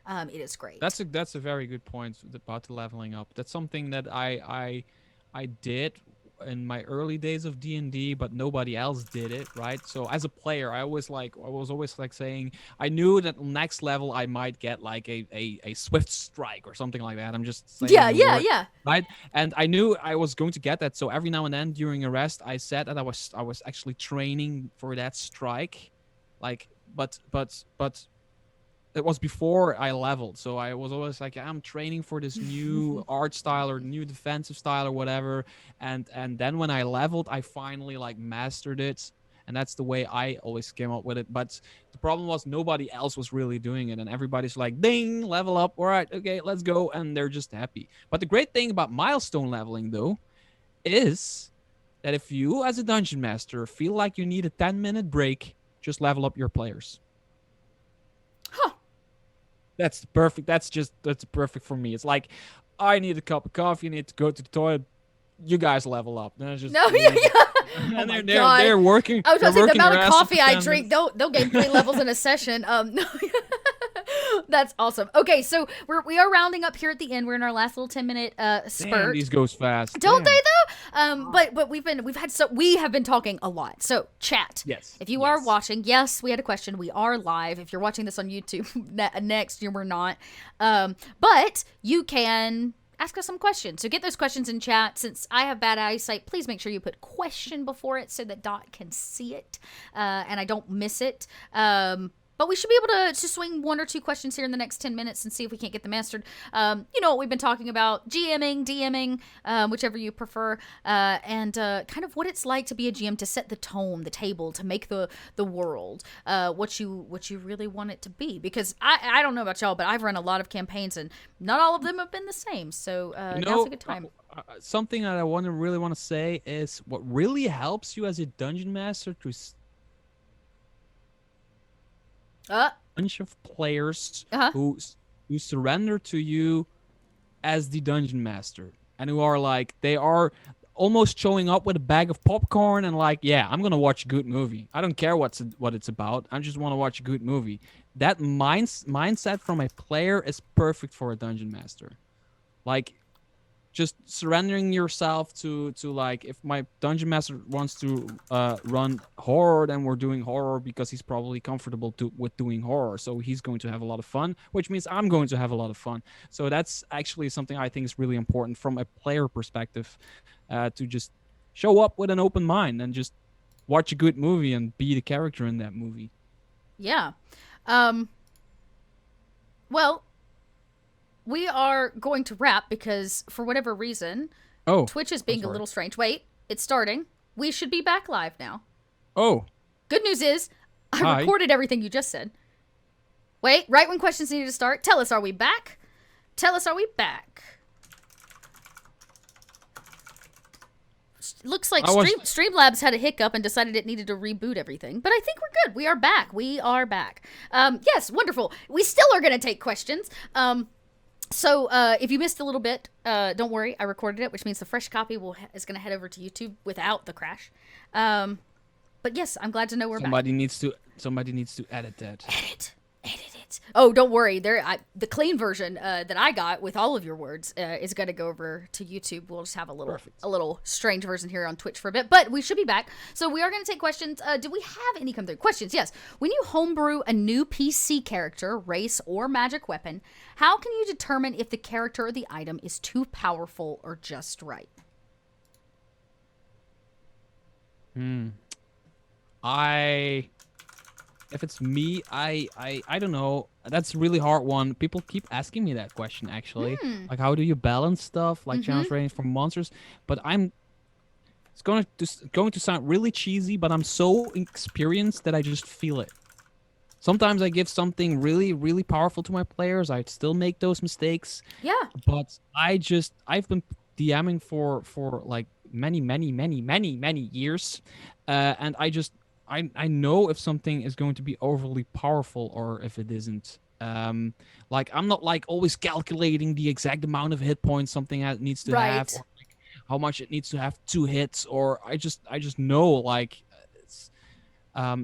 It is great. That's a very good point about the leveling up. That's something that I did in my early days of D&D, but nobody else did it, right? So as a player, I was always like saying, I knew that next level I might get like a swift strike or something like that. I'm just saying yeah, right? And I knew I was going to get that. So every now and then during a rest, I said that I was actually training for that strike, like, but it was before I leveled, so I was always like, I'm training for this new art style or new defensive style or whatever, and then when I leveled, I finally like mastered it, and that's the way I always came up with it. But the problem was nobody else was really doing it, and everybody's like, ding, level up, all right, okay, let's go, and they're just happy. But the great thing about milestone leveling, though, is that if you as a dungeon master feel like you need a 10-minute break, just level up your players. That's perfect. That's perfect for me. It's like, I need a cup of coffee. I need to go to the toilet. You guys level up. And just, no, yeah. And they're working. I was going to say, the amount of coffee I to drink, they'll gain 3 levels in a session. That's awesome. Okay, so we are rounding up here at the end. We're in our last little 10-minute spurt. Damn, these goes fast. Don't they though? But we have been talking a lot. So chat. Yes. If you are watching, yes, we had a question. We are live. If you're watching this on YouTube next, we're not. But you can ask us some questions. So get those questions in chat. Since I have bad eyesight, please make sure you put question before it so that Dot can see it and I don't miss it. But we should be able to swing 1 or 2 questions here in the next 10 minutes and see if we can't get them answered. You know what we've been talking about, GMing, DMing, whichever you prefer, and kind of what it's like to be a GM, to set the tone, the table, to make the world what you really want it to be. Because I don't know about y'all, but I've run a lot of campaigns and not all of them have been the same. So now's a good time. Something that I really want to say is what really helps you as a dungeon master to bunch of players who surrender to you as the dungeon master, and who are like, they are almost showing up with a bag of popcorn and like, yeah, I'm gonna watch a good movie. I don't care what it's about. I just want to watch a good movie. That mindset from a player is perfect for a dungeon master. Like, just surrendering yourself to like, if my dungeon master wants to run horror, then we're doing horror because he's probably comfortable with doing horror, so he's going to have a lot of fun, which means I'm going to have a lot of fun. So that's actually something I think is really important from a player perspective, to just show up with an open mind and just watch a good movie and be the character in that movie. Yeah. Um, well, we are going to wrap because for whatever reason, Oh, Twitch is I'm being a sorry. little strange. Wait, it's starting. We should be back live now. Oh, Good news is, I hi. recorded everything you just said. Wait, right when questions need to start, tell us, are we back? Tell us, are we back? Looks like I was Streamlabs had a hiccup and decided it needed to reboot everything. But I think we're good. We are back. We are back. Yes, wonderful. We still are going to take questions. So if you missed a little bit, don't worry. I recorded it, which means the fresh copy is going to head over to YouTube without the crash. But yes, I'm glad to know we're back. somebody needs to edit that. Edit it. Oh, don't worry. The clean version that I got with all of your words is going to go over to YouTube. We'll just have a little strange version here on Twitch for a bit, but we should be back. So we are going to take questions. Do we have any come through? Questions? Yes. When you homebrew a new PC character, race, or magic weapon, how can you determine if the character or the item is too powerful or just right? If it's me, I don't know. That's a really hard one. People keep asking me that question actually. Like, how do you balance stuff like challenge rating for monsters? But it's going to sound really cheesy, but I'm so experienced that I just feel it. Sometimes I give something really, really powerful to my players. I still make those mistakes. Yeah. But I've been DMing for like many years, and I know if something is going to be overly powerful or if it isn't. Like, I'm not like always calculating the exact amount of hit points something needs to have, or like how much it needs to have to hit, or I just know like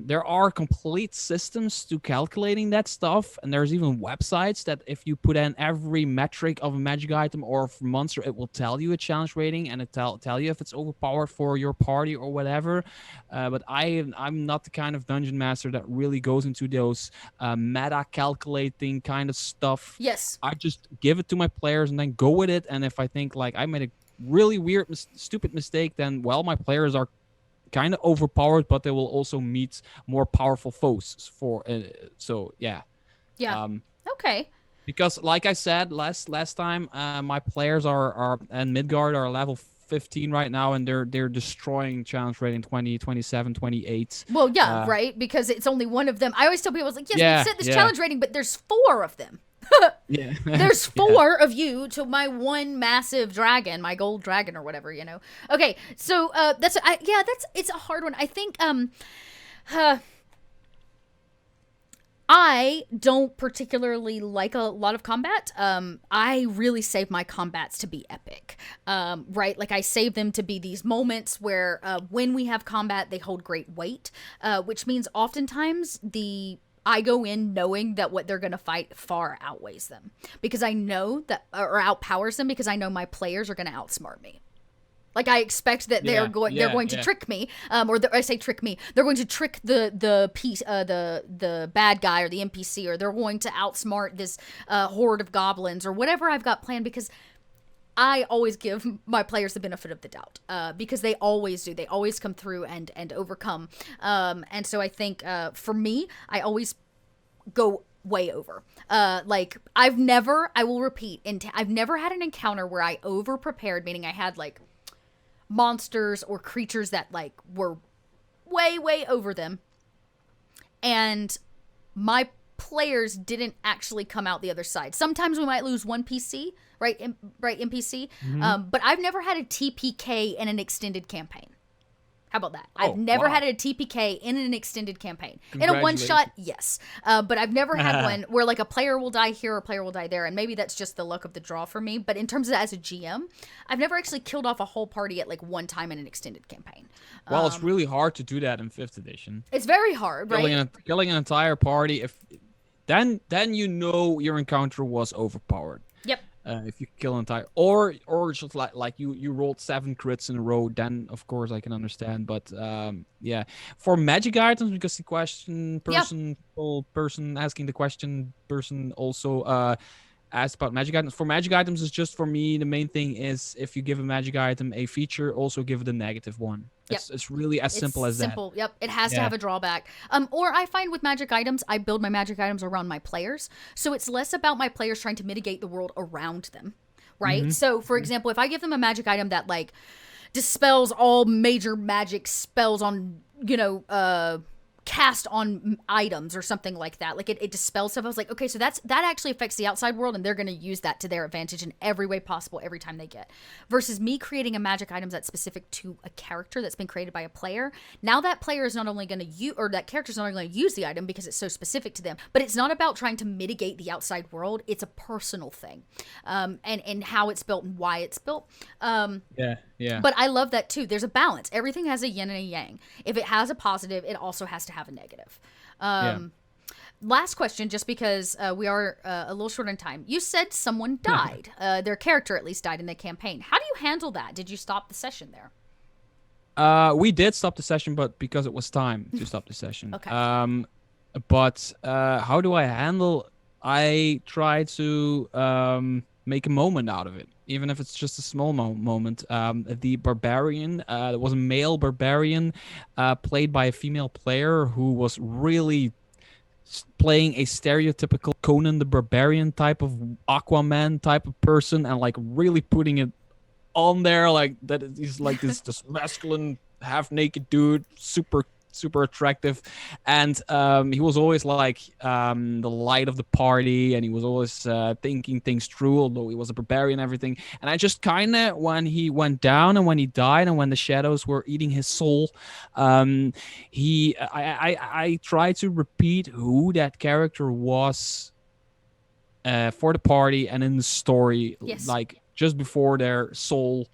there are complete systems to calculating that stuff, and there's even websites that if you put in every metric of a magic item or monster, it will tell you a challenge rating, and it tell you if it's overpowered for your party or whatever. But I'm not the kind of dungeon master that really goes into those meta calculating kind of stuff. Yes. I just give it to my players and then go with it. And if I think like I made a really weird, stupid mistake, then well, my players are kind of overpowered, but they will also meet more powerful foes for so yeah. Okay. Because like I said last time, my players are and Midgard are level 15 right now, and they're destroying challenge rating 20, 27, 28. Well, yeah, right, because it's only one of them. I always tell people, I was like, yes, Yeah, we set this yeah. challenge rating, but there's 4 of them. Yeah. There's 4 of you to my one massive dragon, my gold dragon or whatever, you know. Okay, so it's a hard one. I think I don't particularly like a lot of combat. I really save my combats to be epic, right? Like, I save them to be these moments where when we have combat, they hold great weight, which means oftentimes I go in knowing that what they're going to fight far outweighs them, because I know that, or outpowers them, because I know my players are going to outsmart me. Like, I expect that they're going to trick me, I say trick me. They're going to trick the bad guy or the NPC, or they're going to outsmart this horde of goblins or whatever I've got planned, because I always give my players the benefit of the doubt, because they always do. They always come through and overcome. And so I think for me, I always go way over. Like, I will repeat, I've never had an encounter where I over prepared, meaning I had like monsters or creatures that like were way over them, and my players didn't actually come out the other side. Sometimes we might lose one PC, right? NPC. But I've never had a TPK in an extended campaign. How about that? I've never had a TPK in an extended campaign. In a one shot, yes. But I've never had one where like a player will die here or a player will die there, and maybe that's just the luck of the draw for me. But in terms of as a GM, I've never actually killed off a whole party at like one time in an extended campaign. Well, it's really hard to do that in 5th edition. It's very hard, right? Killing an entire party, then you know your encounter was overpowered. Yep. If you kill an entire, or just like you rolled 7 crits in a row, then of course I can understand. But yeah, for magic items, because the question person asking the question also asked about magic items. For magic items, is just for me the main thing is if you give a magic item a feature, also give it a negative one. Yep. It's really as It's simple as that. simple. Yep. It has to Yeah. have a drawback. Or I find with magic items, I build my magic items around my players. So it's less about my players trying to mitigate the world around them. Right? Mm-hmm. So for example, if I give them a magic item that like dispels all major magic spells on, cast on items or something like that. Like it dispels stuff. I was like, okay, so that actually affects the outside world, and they're going to use that to their advantage in every way possible every time they get. Versus me creating a magic item that's specific to a character that's been created by a player. Now that player is not only going to use, or that character is not only going to use the item because it's so specific to them, but it's not about trying to mitigate the outside world. It's a personal thing, and how it's built and why it's built. Yeah. But I love that too. There's a balance. Everything has a yin and a yang. If it has a positive, it also has to have a negative. Last question, just because we are a little short on time. You said someone died. Their character at least died in the campaign. How do you handle that? Did you stop the session there? We did stop the session, but because it was time to stop the session. Okay. But how do I handle? I try to make a moment out of it, even if it's just a small moment. The barbarian, there was a male barbarian played by a female player who was really playing a stereotypical Conan the Barbarian type of Aquaman type of person, and like really putting it on there, like that he's like this masculine half naked dude, super attractive, and he was always like the light of the party, and he was always thinking things through, although he was a barbarian and everything. And I just kind of, when he went down and when he died and when the shadows were eating his soul, I tried to repeat who that character was for the party and in the story. Yes. Like just before their soul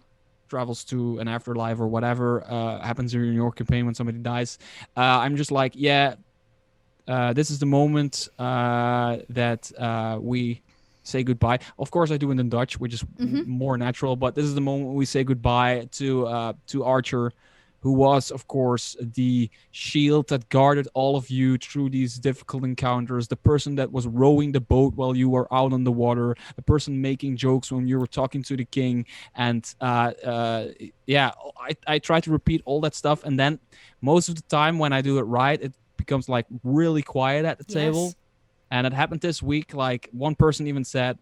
travels to an afterlife or whatever happens in your campaign when somebody dies. I'm just like, this is the moment that we say goodbye. Of course, I do it in Dutch, which is more natural, but this is the moment we say goodbye to Archer, who was, of course, the shield that guarded all of you through these difficult encounters, the person that was rowing the boat while you were out on the water, the person making jokes when you were talking to the king. And I try to repeat all that stuff. And then most of the time when I do it right, it becomes like really quiet at the table. And it happened this week. Like one person even said,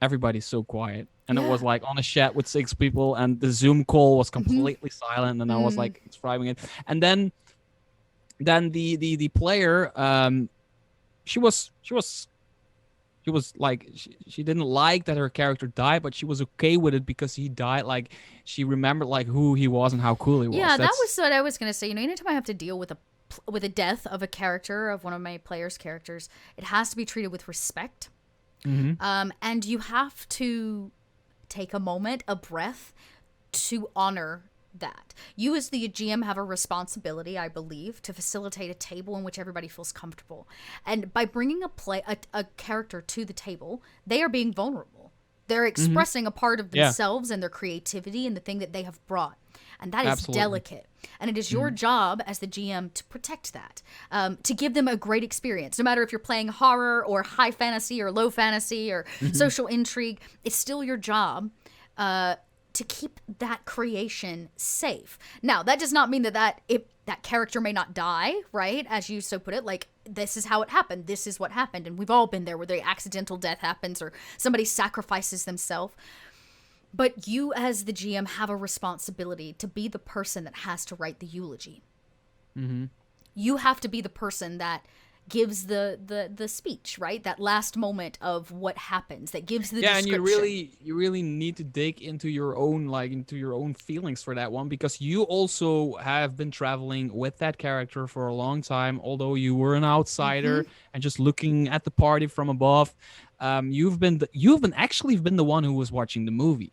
everybody's so quiet. And it was like on a chat with 6 people, and the Zoom call was completely silent, and I was like describing it. And then the player, she was like, she didn't like that her character died, but she was okay with it because he died. Like she remembered like who he was and how cool he was. Yeah, that was what I was gonna say. Anytime I have to deal with a death of a character, of one of my players' characters, it has to be treated with respect. And you have to take a moment, a breath, to honor that. You as the GM have a responsibility, I believe, to facilitate a table in which everybody feels comfortable. And by bringing a character to the table, they are being vulnerable. They're expressing a part of themselves and their creativity and the thing that they have brought. And that is delicate. And it is your job as the GM to protect that, to give them a great experience. No matter if you're playing horror or high fantasy or low fantasy or social intrigue, it's still your job to keep that creation safe. Now, that does not mean that character may not die, right? As you so put it, like, this is how it happened. This is what happened. And we've all been there where the accidental death happens or somebody sacrifices themselves. But you as the GM have a responsibility to be the person that has to write the eulogy. You have to be the person that gives the speech, right? That last moment of what happens, that gives the description. And you really need to dig into your own feelings for that one, because you also have been traveling with that character for a long time, although you were an outsider and just looking at the party from above. You've been the one who was watching the movie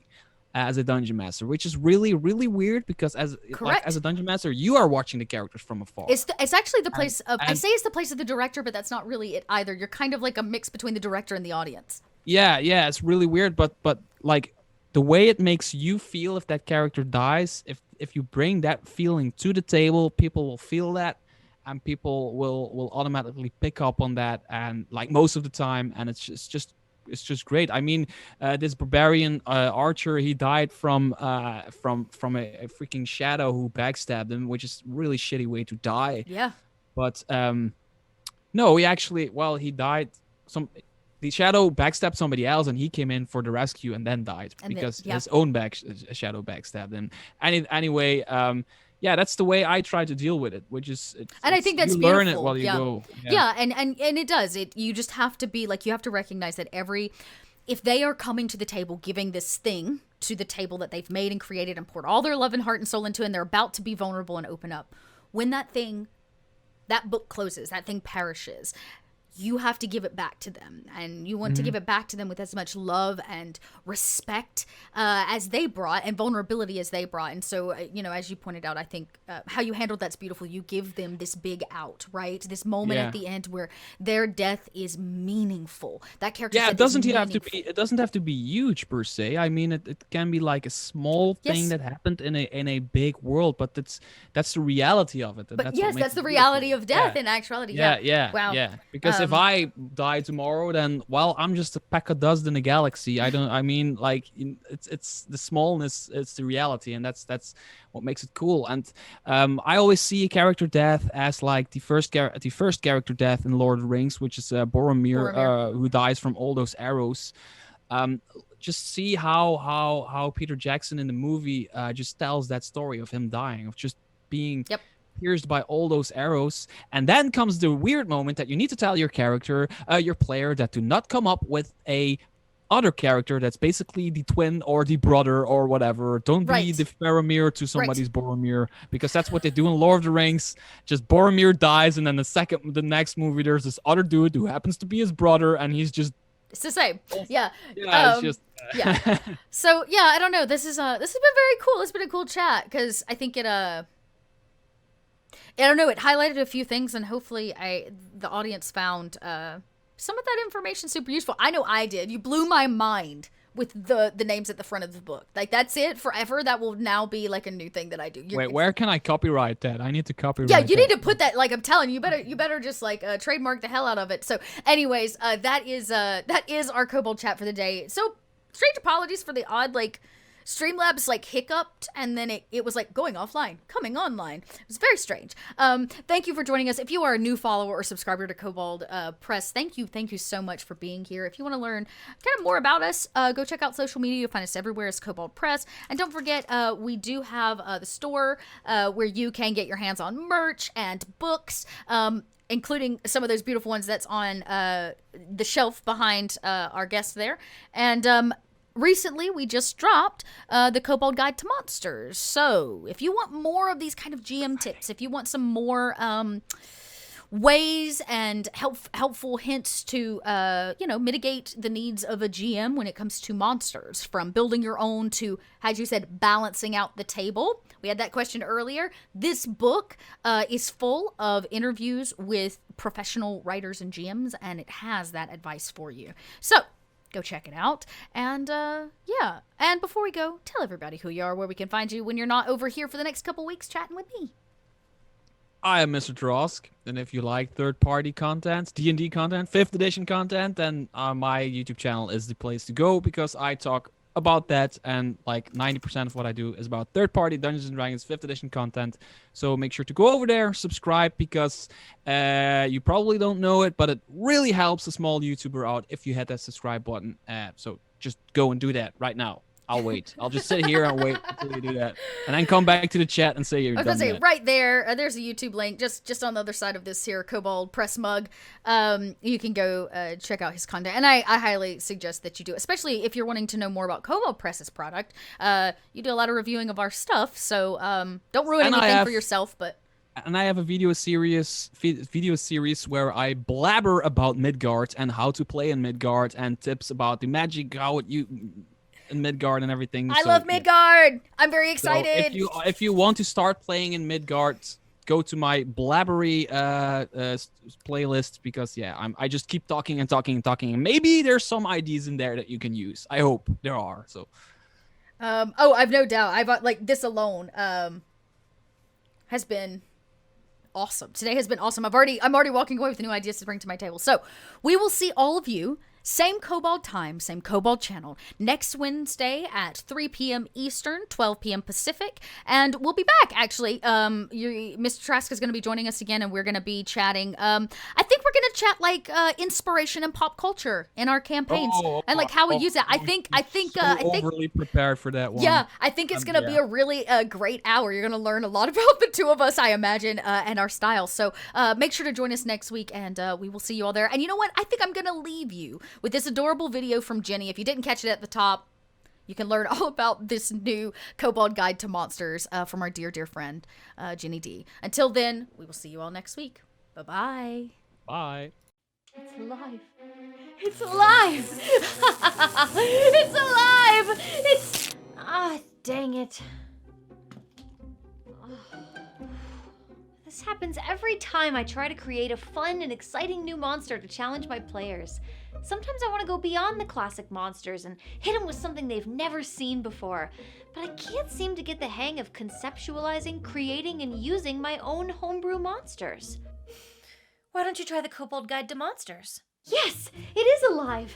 as a dungeon master, which is really, really weird, because as a dungeon master, you are watching the characters from afar. It's actually the place of, I say it's the place of the director, but that's not really it either. You're kind of like a mix between the director and the audience. Yeah, it's really weird, but like the way it makes you feel if that character dies, if you bring that feeling to the table, people will feel that, and people will automatically pick up on that, and like most of the time, and it's just just great. I mean, this barbarian archer, he died from a freaking shadow who backstabbed him, which is really shitty way to die. Yeah. But no, he actually, well, he died. The shadow backstabbed somebody else, and he came in for the rescue and then died because his own shadow backstabbed him. Anyway, yeah, that's the way I try to deal with it, which is, and I think that's you beautiful. learn it while you go. Yeah, and it does. You just have to be like, you have to recognize that if they are coming to the table, giving this thing to the table that they've made and created and poured all their love and heart and soul into, and they're about to be vulnerable and open up, when that book closes, that thing perishes, you have to give it back to them, and you want to give it back to them with as much love and respect as they brought, and vulnerability as they brought. And so, as you pointed out, I think how you handled that's beautiful. You give them this big out, right? This moment at the end where their death is meaningful. That character, it doesn't have to be huge per se. I mean, it can be like a small thing that happened in a big world, but that's the reality of it. But that's the reality of death in actuality. Wow. Yeah. Because if I die tomorrow, then, well, I'm just a peck of dust in a galaxy. It's the smallness, it's the reality, and that's what makes it cool. And I always see character death as like the first character death in Lord of the Rings, which is Boromir. Who dies from all those arrows. Just see how Peter Jackson in the movie just tells that story of him dying, of just being pierced by all those arrows. And then comes the weird moment that you need to tell your character, your player, that do not come up with a other character that's basically the twin or the brother or whatever. Don't be the Faramir to somebody's Boromir, because that's what they do in Lord of the Rings. Just Boromir dies, and then the next movie there's this other dude who happens to be his brother, and he's just, it's the same. Yeah. It's just So I don't know. This has been very cool. It's been a cool chat, because I think I don't know, it highlighted a few things, and hopefully the audience found some of that information super useful. I know I did. You blew my mind with the names at the front of the book. Like, that's it forever. That will now be like a new thing that I do. Wait, where can I copyright that? I need to copyright. Yeah, you need to put that. Like, I'm telling you, you better just like trademark the hell out of it. So, anyways, that is our Kobold chat for the day. So, strange apologies for the odd Streamlabs hiccuped, and then it was going offline, coming online. It was very strange. Thank you for joining us. If you are a new follower or subscriber to Kobold Press, thank you so much for being here. If you want to learn kind of more about us, go check out social media. You'll find us everywhere as Kobold Press. And don't forget, we do have the store where you can get your hands on merch and books, including some of those beautiful ones that's on the shelf behind our guest there. And recently, we just dropped the Kobold Guide to Monsters. So if you want more of these kind of GM tips, if you want some more ways and helpful hints to, mitigate the needs of a GM when it comes to monsters, from building your own to, as you said, balancing out the table. We had that question earlier. This book is full of interviews with professional writers and GMs, and it has that advice for you. So go check it out. And and before we go, tell everybody who you are, where we can find you when you're not over here for the next couple weeks chatting with me. I am Mr. Drosk, and if you like third-party content, D&D content, 5th edition content, then my YouTube channel is the place to go, because I talk about that, and 90% of what I do is about third-party Dungeons & Dragons 5th edition content. So make sure to go over there, subscribe, because you probably don't know it, but it really helps a small YouTuber out if you hit that subscribe button. So just go and do that right now. I'll wait. I'll just sit here and wait until you do that, and then come back to the chat and say you're done. I was gonna say right there. There's a YouTube link just on the other side of this here Kobold Press mug. You can go check out his content, and I highly suggest that you do, especially if you're wanting to know more about Kobold Press's product. You do a lot of reviewing of our stuff, so don't ruin anything for yourself. And I have a video series where I blabber about Midgard and how to play in Midgard, and tips about the magic, in Midgard and everything. I love Midgard. Yeah. I'm very excited. So if you want to start playing in Midgard, go to my blabbery playlist, because I just keep talking and talking and talking, and maybe there's some ideas in there that you can use. I hope there are. So I've no doubt. I've this alone has been awesome. Today has been awesome. I'm already walking away with new ideas to bring to my table. So we will see all of you Same Kobold time, same Kobold channel. Next Wednesday at 3 p.m. Eastern, 12 p.m. Pacific. And we'll be back, actually. Mr. Trask is going to be joining us again, and we're going to be chatting. I think we're going to chat, like, inspiration and pop culture in our campaigns. And, like, how we use it. I think overly prepared for that one. Yeah, I think it's going to be a really great hour. You're going to learn a lot about the two of us, I imagine, and our style. So make sure to join us next week, and we will see you all there. And you know what? I think I'm going to leave you with this adorable video from Jenny. If you didn't catch it at the top, you can learn all about this new Kobold Guide to Monsters from our dear, dear friend, Jenny D. Until then, we will see you all next week. Bye-bye. Bye. It's alive. It's alive. It's alive. It's... Ah, dang it. This happens every time I try to create a fun and exciting new monster to challenge my players. Sometimes I want to go beyond the classic monsters and hit them with something they've never seen before, but I can't seem to get the hang of conceptualizing, creating, and using my own homebrew monsters. Why don't you try the Kobold Guide to Monsters? Yes, it is alive!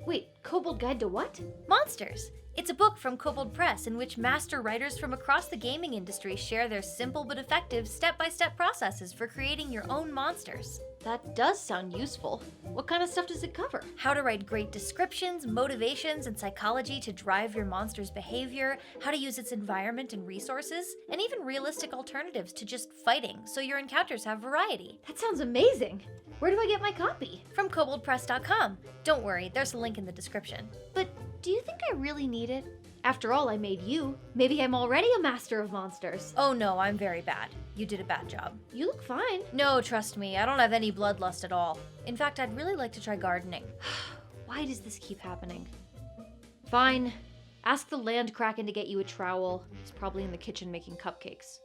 Wait, Kobold Guide to what? Monsters. It's a book from Kobold Press in which master writers from across the gaming industry share their simple but effective step-by-step processes for creating your own monsters. That does sound useful. What kind of stuff does it cover? How to write great descriptions, motivations, and psychology to drive your monster's behavior, how to use its environment and resources, and even realistic alternatives to just fighting, so your encounters have variety. That sounds amazing. Where do I get my copy? From koboldpress.com. Don't worry, there's a link in the description. But do you think I really need it? After all, I made you. Maybe I'm already a master of monsters. Oh no, I'm very bad. You did a bad job. You look fine. No, trust me, I don't have any bloodlust at all. In fact, I'd really like to try gardening. Why does this keep happening? Fine. Ask the land kraken to get you a trowel. He's probably in the kitchen making cupcakes.